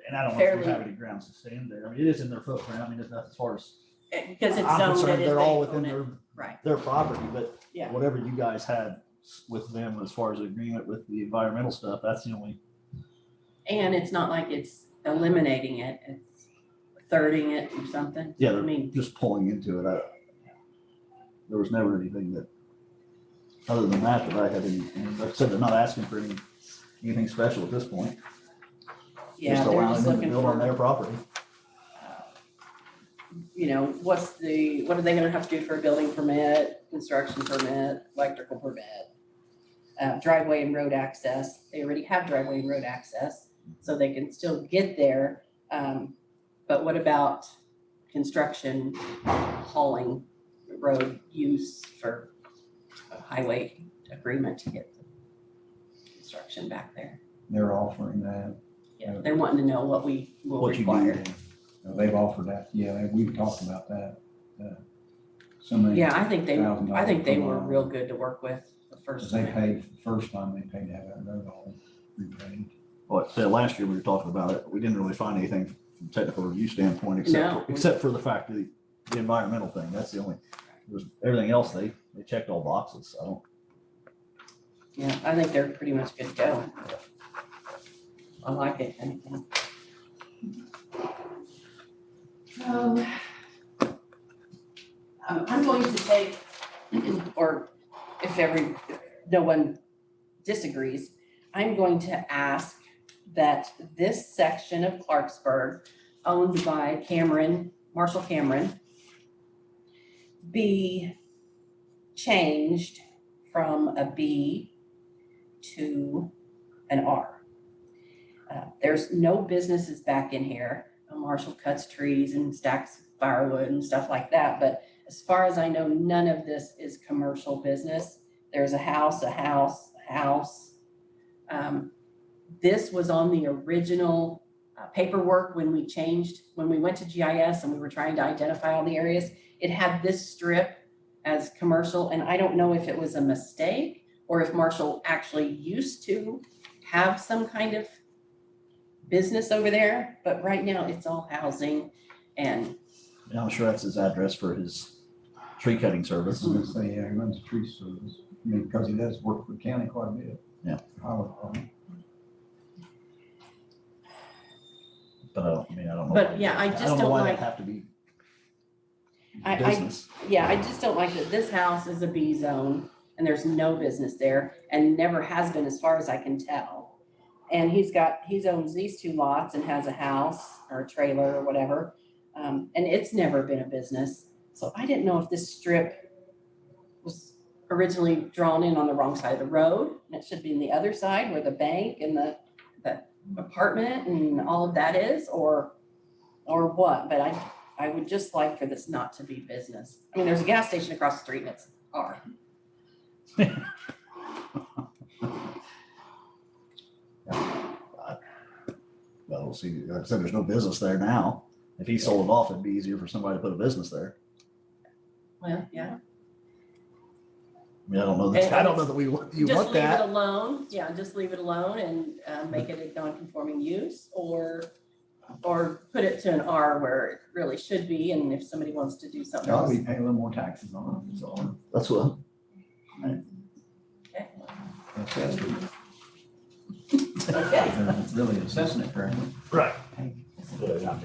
And I don't know if fairly- we have any grounds to stand there. I mean, it is in their footprint. I mean, it's not as far as, because it's I'm zoned concerned, as they're they all own within it. their, Right, their property, but yeah. whatever you guys had with them as far as agreement with the environmental stuff, that's the only, And it's not like it's eliminating it, it's thirding it or something. yeah, I they're mean, just pulling into it. There was never anything that, other than that I had any, and like I said, they're not asking for anything special at this point. yeah, Just they're allowing just them to looking build on for, their property. you know, what are they gonna have to do for a building permit, construction permit, electrical permit? Driveway and road access, they already have driveway and road access, so they can still get there. But what about construction, hauling, road use for a highway agreement to get the construction back there? They're offering that. Yeah, they're wanting to know what we will What you require. need. They've offered that, yeah, we've talked about that. So many. Yeah, I think they $1,000 were per mile. real good to work with the first They time. paid, the first time they paid to have that road all repaid. Well, like I said, last year we were talking about it. We didn't really find anything from a technical review standpoint, No. except for the fact that the environmental thing, that's the only, it was, everything else, they checked all boxes. I don't, Yeah, I think they're pretty much good to go. I like it. So, I'm going to take, or if no one disagrees, I'm going to ask that this section of Clarksburg owned by Marshall Cameron, be changed from a B to an R. There's no businesses back in here. Marshall cuts trees and stacks firewood and stuff like that, but as far as I know, none of this is commercial business. There's a house. This was on the original paperwork when we went to GIS and we were trying to identify all the areas. It had this strip as commercial, and I don't know if it was a mistake or if Marshall actually used to have some kind of business over there, but right now it's all housing and I'm sure that's his address for his tree cutting service. I was gonna say, yeah, he runs a tree service, I mean, because he does work for the county quite a bit. Yeah. Highway department. But I don't know. But, yeah, I just don't know don't why like- they have to be I business. I just don't like that this house is a B zone and there's no business there and never has been as far as I can tell. And he owns these 2 lots and has a house or a trailer or whatever. And it's never been a business. So I didn't know if this strip was originally drawn in on the wrong side of the road, and it should be in the other side where the bank and the apartment and all of that is, or what, but I would just like for this not to be business. I mean, there's a gas station across the street and it's R. Well, we'll see. Like I said, there's no business there now. If he sold it off, it'd be easier for somebody to put a business there. Well, yeah. I mean, I don't know that, I don't know that you Just want leave it that. alone, yeah, just leave it alone and make it a non-conforming use, or put it to an R where it really should be, and if somebody wants to do something else. Probably pay a little more taxes on it, that's all. That's what, That's it. Okay. They're really assessing it correctly. right. Well,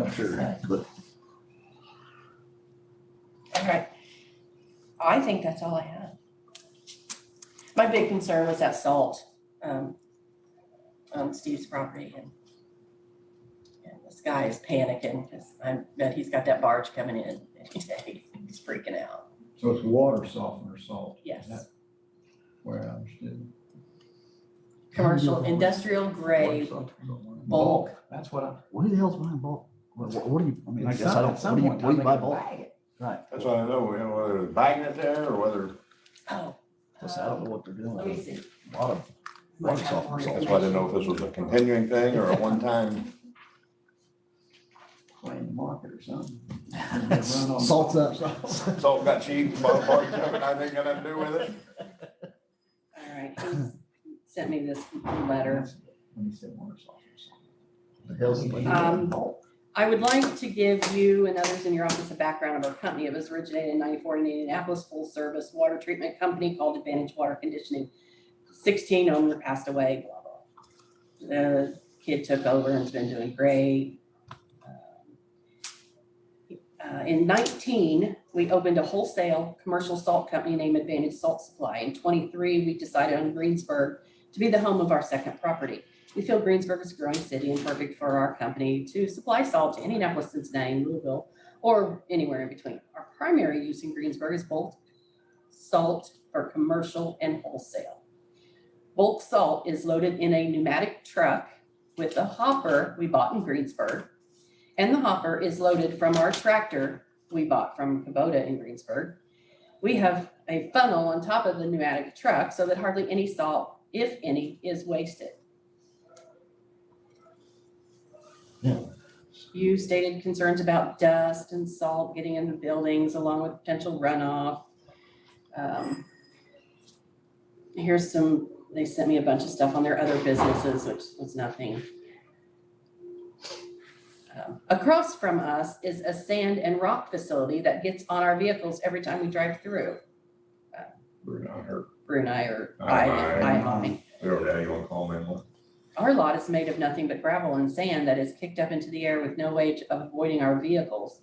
I'm sure, but All right. I think that's all I have. My big concern was that salt on Steve's property, and this guy is panicking because I bet he's got that barge coming in any day. He's freaking out. So it's water softener salt. Yes. That- Where I understood. Commercial, industrial grade bulk. That's what I. what the hell's buying bulk? What do you, I mean, I guess I don't, At some what do you, point what do you in buy time, they bulk? can bag it. Right. That's what I know, whether they're bagging it there or whether, Oh. Plus, I don't know what they're doing. Let me see. A lot of water softener that's salt. why I didn't know if this was a continuing thing or a one-time. Playing the market or something. Salt's up. Salt got cheap, bought a barge of it, I think got nothing to do with it. All right, he sent me this letter. When you said water softener salt. The hell's it? I would like to give you and others in your office a background of our company. It was originated in '94 in Indianapolis, full-service water treatment company called Advantage Water Conditioning. 16 owner passed away, blah, blah. The kid took over and has been doing great. In 19, we opened a wholesale commercial salt company named Advantage Salt Supply. In 23, we decided on Greensburg to be the home of our second property. We feel Greensburg is a growing city and perfect for our company to supply salt to Indianapolis, Cincinnati, Louisville, or anywhere in between. Our primary use in Greensburg is bulk salt for commercial and wholesale. Bulk salt is loaded in a pneumatic truck with a hopper we bought in Greensburg. And the hopper is loaded from our tractor we bought from Kubota in Greensburg. We have a funnel on top of the pneumatic truck so that hardly any salt, if any, is wasted. Yeah. You stated concerns about dust and salt getting in the buildings along with potential runoff. Here's some, they sent me a bunch of stuff on their other businesses, which was nothing. Across from us is a sand and rock facility that gets on our vehicles every time we drive through. Brunei or I. Whatever you want to call them. Our lot is made of nothing but gravel and sand that is kicked up into the air with no way of avoiding our vehicles.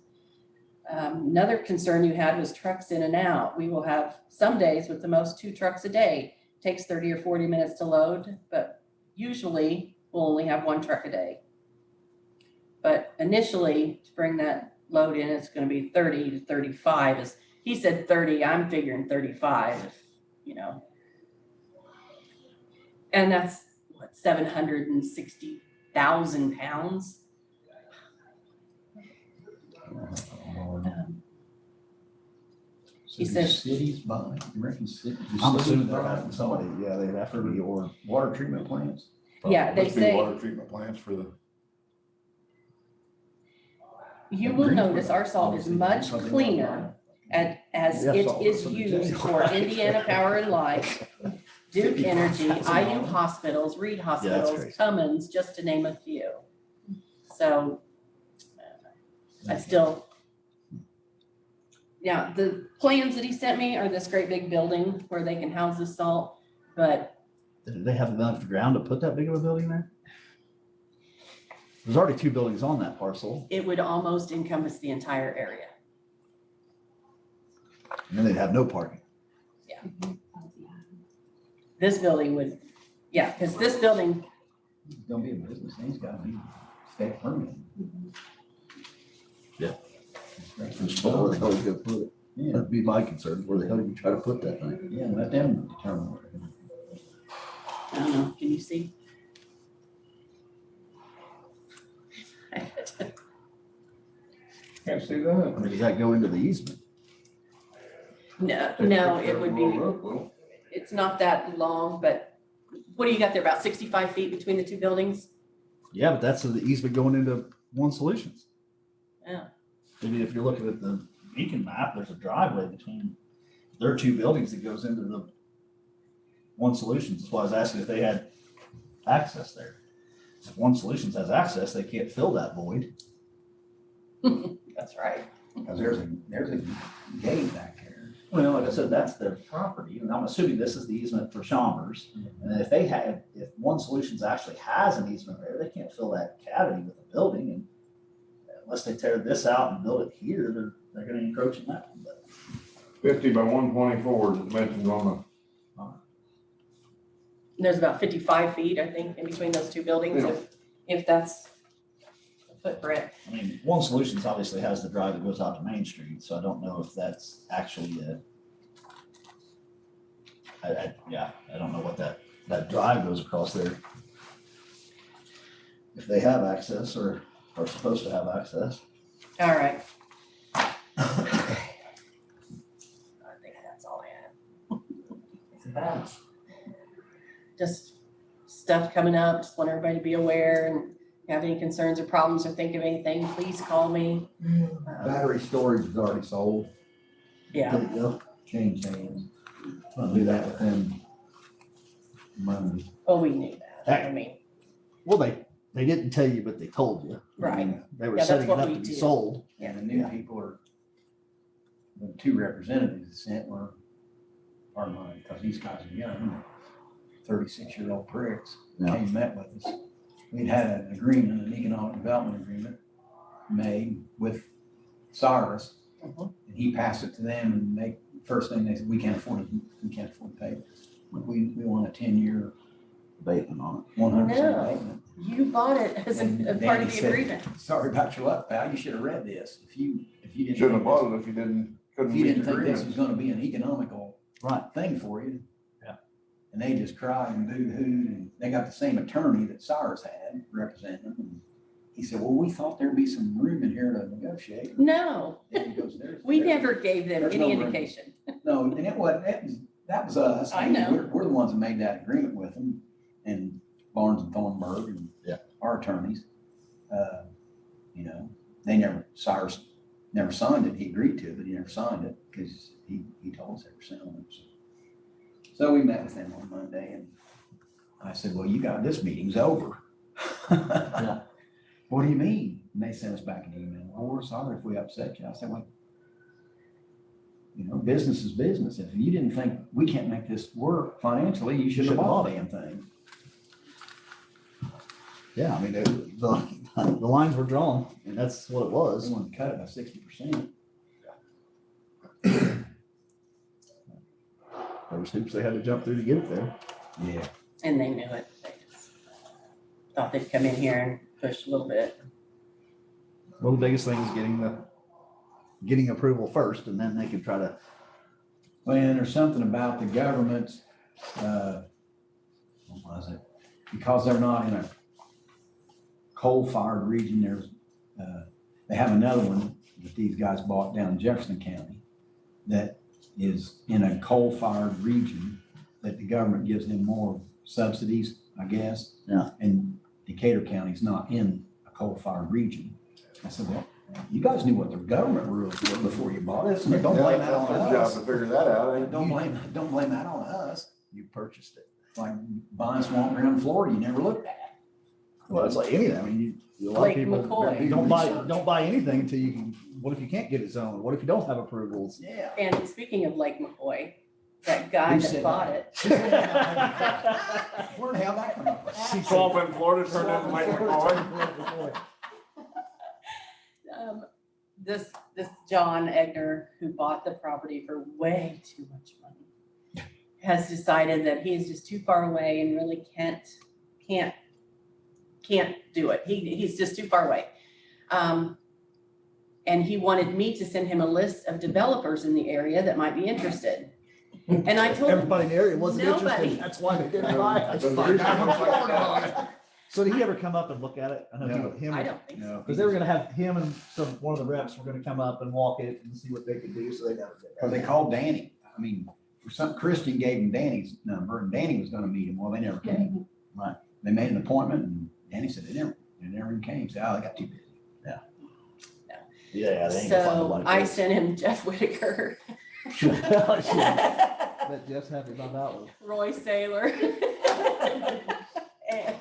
Another concern you had was trucks in and out. We will have some days with the most 2 trucks a day. Takes 30 or 40 minutes to load, but usually we'll only have 1 truck a day. But initially, to bring that load in, it's gonna be 30 to 35. He said 30, I'm figuring 35, you know. And that's what, 760,000 pounds? He said- Cities buying, you reckon cities? I'm assuming they're having somebody, yeah, they'd have to be, or Water treatment plants? Yeah, they Must be say- water treatment plants for the. You will notice our salt is much cleaner as Yeah, it salt is from the used day. for Indiana Power and Light, Duke Energy, IU hospitals, Reed hospitals, crazy. Cummins, just to name a few. So I still, yeah, the plans that he sent me are this great big building where they can house the salt, but did they have enough ground to put that big of a building there? There's already 2 buildings on that parcel, it would almost encompass the entire area. and then they'd have no parking. This building would, yeah, because this building, It's gonna be a business, he's gotta be state permit. Just where the hell you gonna put it? Yeah, That'd be my concern, where the hell you try to put that thing? yeah, let them determine where they're gonna. I don't know, can you see? Can't see that. I mean, does that go into the easement? No, it would be, it's not that long, but what do you got there, about 65 feet between the two buildings? Yeah, but that's the easement going into One Solutions. Yeah. I mean, if you're looking at the beacon map, there's a driveway between their two buildings that goes into the One Solutions. That's why I was asking if they had access there. If One Solutions has access, they can't fill that void. That's right. Cause there's a gate back there. Well, like I said, that's their property, and I'm assuming this is the easement for Chalmers. And if if One Solutions actually has an easement there, they can't fill that cavity with a building, and unless they tear this out and build it here, they're gonna encroach in that. But 50 by 124 is mentioned on There's about 55 feet, I think, in between those two buildings, if that's the footprint. I mean, One Solutions obviously has the drive that goes out to Main Street, so I don't know if that's actually I don't know what that drive goes across there. If they have access or are supposed to have access. All right. I think that's all I had. Just stuff coming up, just want everybody to be aware, and if you have any concerns or problems or think of anything, please call me. Battery storage is already sold, Yeah, There you go. change hands. I'll do that within Monday. well, we knew that, I mean, Well, they didn't tell you, but they told you. right, They were Yeah, that's setting it what up we to be do. sold. Yeah. And the new people are, the two representatives sent were, pardon my, because these guys are young, 36-year-old pricks, Yeah. came and met with us. We'd had an agreement, an economic development agreement made with Cyrus. Mhm. And he passed it to them, and first thing they said, we can't afford to pay this. We want a 10-year, Abatement on 100% No. abatement. you bought it as And a part Danny of the said, agreement. sorry about your luck, pal, you should have read this. If you the, didn't. shouldn't have think bought it if you couldn't If you meet didn't the think this was agreement. gonna be an economical Right. thing for you. Yeah. And they just cried and boo-hooed, and they got the same attorney that Cyrus had representing them. And he said, well, we thought there'd be some room in here to negotiate. No, And he goes, we never gave them there's any no room. indication. No, and that was us. I mean, know. We're the ones that made that agreement with them, and Barnes and Thornburg and Yeah. our attorneys. You know, Cyrus never signed it. He agreed to it, but he never signed it because he told us they were selling it. So we met with them on Monday, and I said, well, this meeting's over. Yeah. What do you mean? And they sent us back an email. Oh, we're sorry if we upset you. I said, well, business is business. If you didn't think we can't make this work financially, you should have bought the damn thing. Yeah, I mean, the lines were drawn, and that's what it They was. wanted to cut it by 60%. There was hoops they had to jump through to get it there. Yeah. And they knew it. They just thought they'd come in here and push a little bit. Well, the biggest thing is getting approval first, and then they could try to. Well, and there's something about the government's, what was it? Because they're not in a coal-fired region, they have another one that these guys bought down in Jefferson County that is in a coal-fired region, that the government gives them more subsidies, I guess. Yeah. And Decatur County's not in a coal-fired region. I said, well, you guys knew what the government rules were before you bought it, so don't blame that on That's his job us. to figure that out, ain't Don't blame that on us. You purchased it. Like buying swamp ground in Florida, you never looked at. Well, it's like anything. I mean, a lot of Like people McCoy. don't buy anything until you can. What if you can't get it zoned? What if you don't have approvals? Yeah. And speaking of Lake McCoy, that guy Who that said bought that? it. Where the hell that come from? Swamp in Florida turned into Lake McCoy. This John Egner, who bought the property for way too much money, has decided that he is just too far away and really can't do it. He's just too far away. And he wanted me to send him a list of developers in the area that might be interested. And I told him, Everybody in the area wasn't Nobody. interested. That's why they didn't buy it. So did he ever come up and look at it? I know No. him. I don't think so. No, Because they were gonna have him and one of the reps were gonna come up and walk it and see what they could do, so they never did. Because they called Danny. I mean, for some, Christian gave him Danny's number and Danny was gonna meet him. Well, they never came. Right. They made an appointment and Danny said they never even came. So they got too busy. Yeah, they ain't gonna find So nobody. I sent him Jeff Whitaker, Bet Jeff's happy about that one. Roy Saylor. And-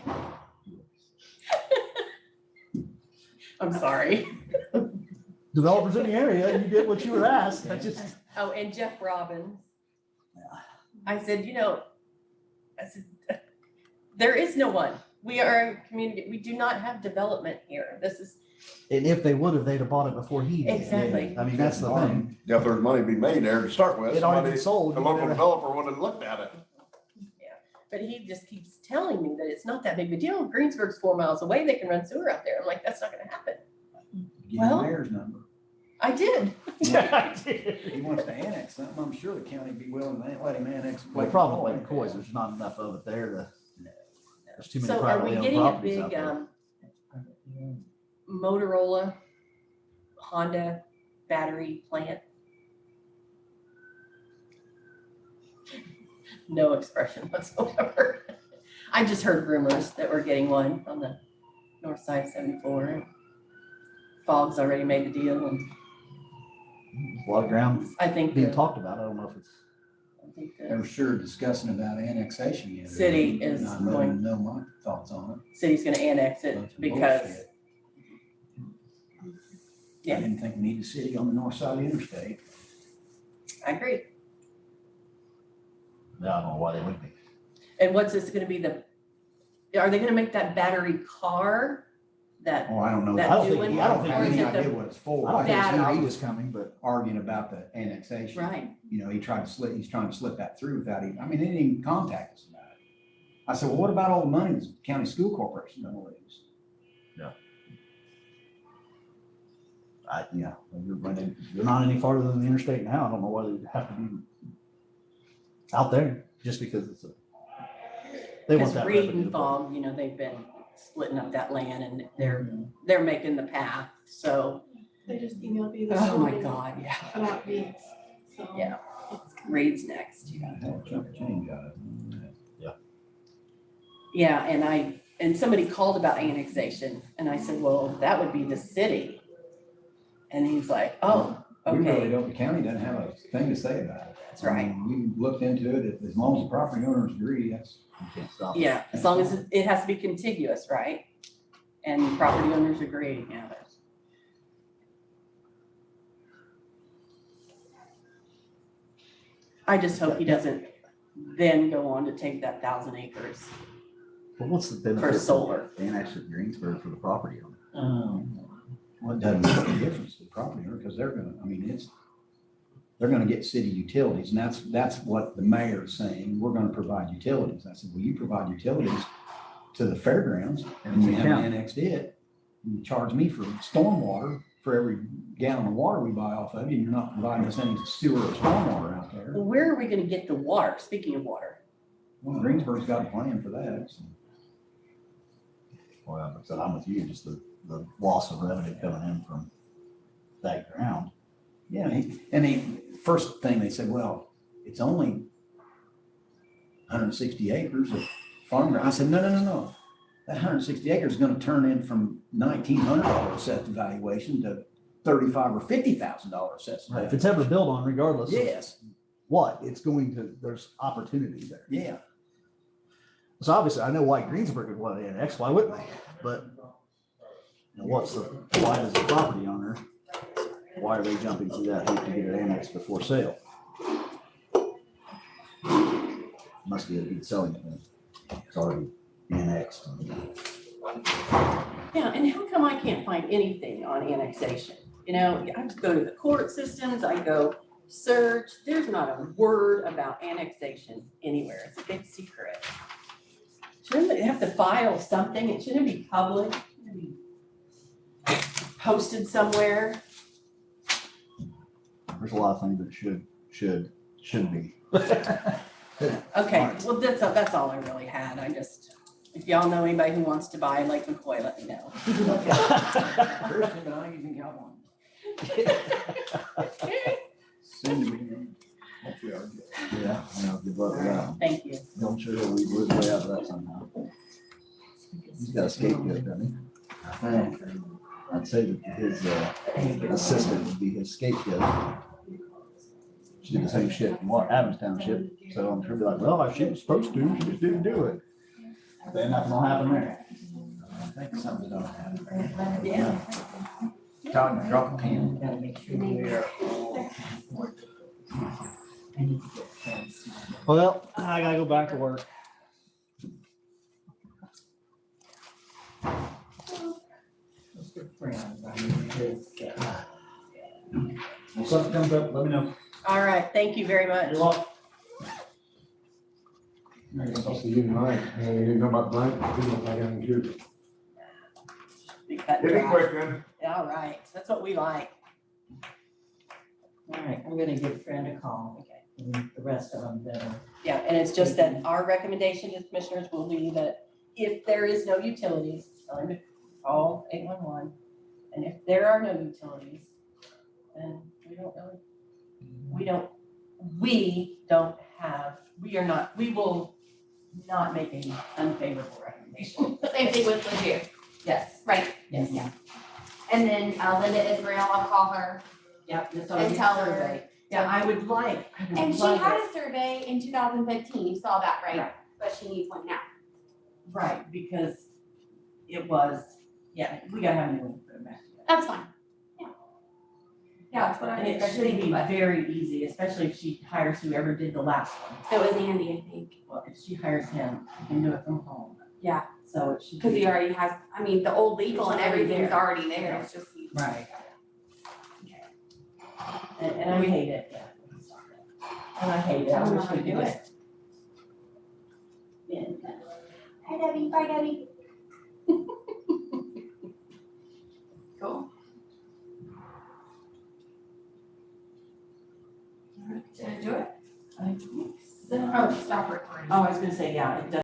I'm sorry. Developers in the area, you did what you were asked. I just. Oh, and Jeff Robbins. Yeah. I said, I said, there is no one. We are a community. We do not have development here. This is, And if they would have, they'd have bought it before he did. Exactly. I mean, that's the thing. Yeah, if there's money to be made there to start with, It already somebody, been sold. the You local never- developer would have looked at it. but he just keeps telling me that it's not that big of a deal. Greensburg's 4 miles away. They can run sewer out there. I'm like, that's not gonna happen. Give Well- him the mayor's number. I did. He wants to annex something. I'm sure the county would be willing to let him annex. Well, the problem with Lake Coy is there's not enough of it there to, there's too many So are we privately owned getting a properties out big, there. Motorola, Honda battery plant? No expression whatsoever. I just heard rumors that we're getting one on the north side of 74. Fogg's already made the deal, and A lot of ground I think being the, talked about. I don't know if it's. I think They were the sure discussing about annexation yet. City is Not letting going- them know my thoughts on city's gonna annex it. it Bunch of because, bullshit. Yeah. I didn't think we needed a city on the north side of the interstate. I agree. I don't know why they would be. And what's this gonna be are they gonna make that battery car that, Oh, I don't know. That I don't new think, one? I don't I think, have Or is any it the- idea what it's for. I don't think Data. he was coming, but Arguing about the annexation. right? You know, he's trying to slip that through without even, I mean, they didn't even contact us about it. I said, well, what about all the money the county school corporation gonna lose? you're not any farther than the interstate now. I don't know whether you have to be out there just because it's a. They want Because that Reed revenue. and Fogg, they've been splitting up that land and they're making the path, so, They just emailed me this oh my morning God, yeah. about Reed's, so. Yeah. It's coming. Reed's next, yeah. Hell, chunk of change out of it. Yeah, and somebody called about annexation, and I said, well, that would be the city. And he's like, oh, We really okay, don't, the county doesn't have a thing to say about it. that's right. I mean, we looked into it, as long as the property owners agree, that's. You can't stop it. Yeah, as long as it has to be contiguous, right? And property owners agree, yeah. I just hope he doesn't then go on to take that 1,000 acres. But what's the benefit? For solar. Annex of Greensburg for the property owner. Well, it doesn't make any difference to the property owner, because they're gonna, I mean, they're gonna get city utilities, and that's what the mayor is saying, we're gonna provide utilities. I said, well, you provide utilities to the fairgrounds, and we haven't annexed it. You charge me for stormwater for every gallon of water we buy off of you, and you're not providing us any sewer or stormwater out there. Well, where are we gonna get the water? Speaking of water, Well, Greensburg's got a plan for that, so. Well, like I said, I'm with you, just the loss of revenue coming in from that ground. Yeah, first thing they said, well, it's only 160 acres of farmland. I said, no. That 160 acres is gonna turn in from $1,900 assessed valuation to $35,000 or $50,000 assessed If valuation. it's ever built on, regardless of Yes, what, it's going to, there's opportunity there. yeah. So obviously, I know why Greensburg would want to annex, why wouldn't they? But you know, why does the property owner, why are they jumping through that hoop to get it annexed before sale? Must be a good selling event. It's already annexed. yeah, and how come I can't find anything on annexation? I have to go to the court systems, I go search, there's not a word about annexation anywhere. It's a big secret. Shouldn't they have to file something? It shouldn't be public, it should be posted somewhere. there's a lot of things that should be. Okay, well, that's all I really had. I just, if y'all know anybody who wants to buy Lake McCoy, let me know. Kirsten and I even got one. Soon to be, hopefully I'll get. Yeah, I know, good luck with that. Thank you. I'm sure we would way out of that somehow. He's got a scapegoat, doesn't he? I think. I'd say that his assistant would be his scapegoat. She did the same shit in Adams Township, so I'm sure be like, well, she was supposed to, she just didn't do it. Then nothing will happen there. I think something's gonna happen. Yeah. Time to drop a pin. Gotta make sure we're all. I need to get friends. Well, I gotta go back to work. Mr. Friends, I need this, If something comes up, let me know. All right, thank you very much. You're welcome. I'll see you tonight. You know about tonight? You don't like having to. Be cut and Get it dry. quick then. All right, that's what we like. all right, I'm gonna give Fran a call. Okay. And the rest of them that are. Yeah, and it's just that our recommendation to commissioners will be that if there is no utilities, tell them to call 811. And if there are no utilities, then we will not make an unfavorable recommendation. Same thing with Ledoux, Yes, right? yes. Yeah. And then Linda Israel, I'll call her. Yep. that's And already tell her- surveyed. Yeah, I would like. And she had a survey in 2015, you saw that, right? Right. But she needs one now. Right, because it was, yeah, we gotta have a new one put it back together. That's fine. Yeah. Yeah, that's what I And it should think, be but very easy, especially if she hires whoever did the last one. it was Andy, I think, Well, if she hires him, he can do it from home. Yeah. So it should because be. he already has, I mean, the old legal and It's already everything's there. already there, it's just. Right. And I hate it, yeah. And I hate it, I I don't know wish how we to do could it. just. Yeah. Hi Debbie, bye Debbie. Cool. Did I do it? I think so. Oh, stop recording. Oh, I was gonna say, yeah, it does.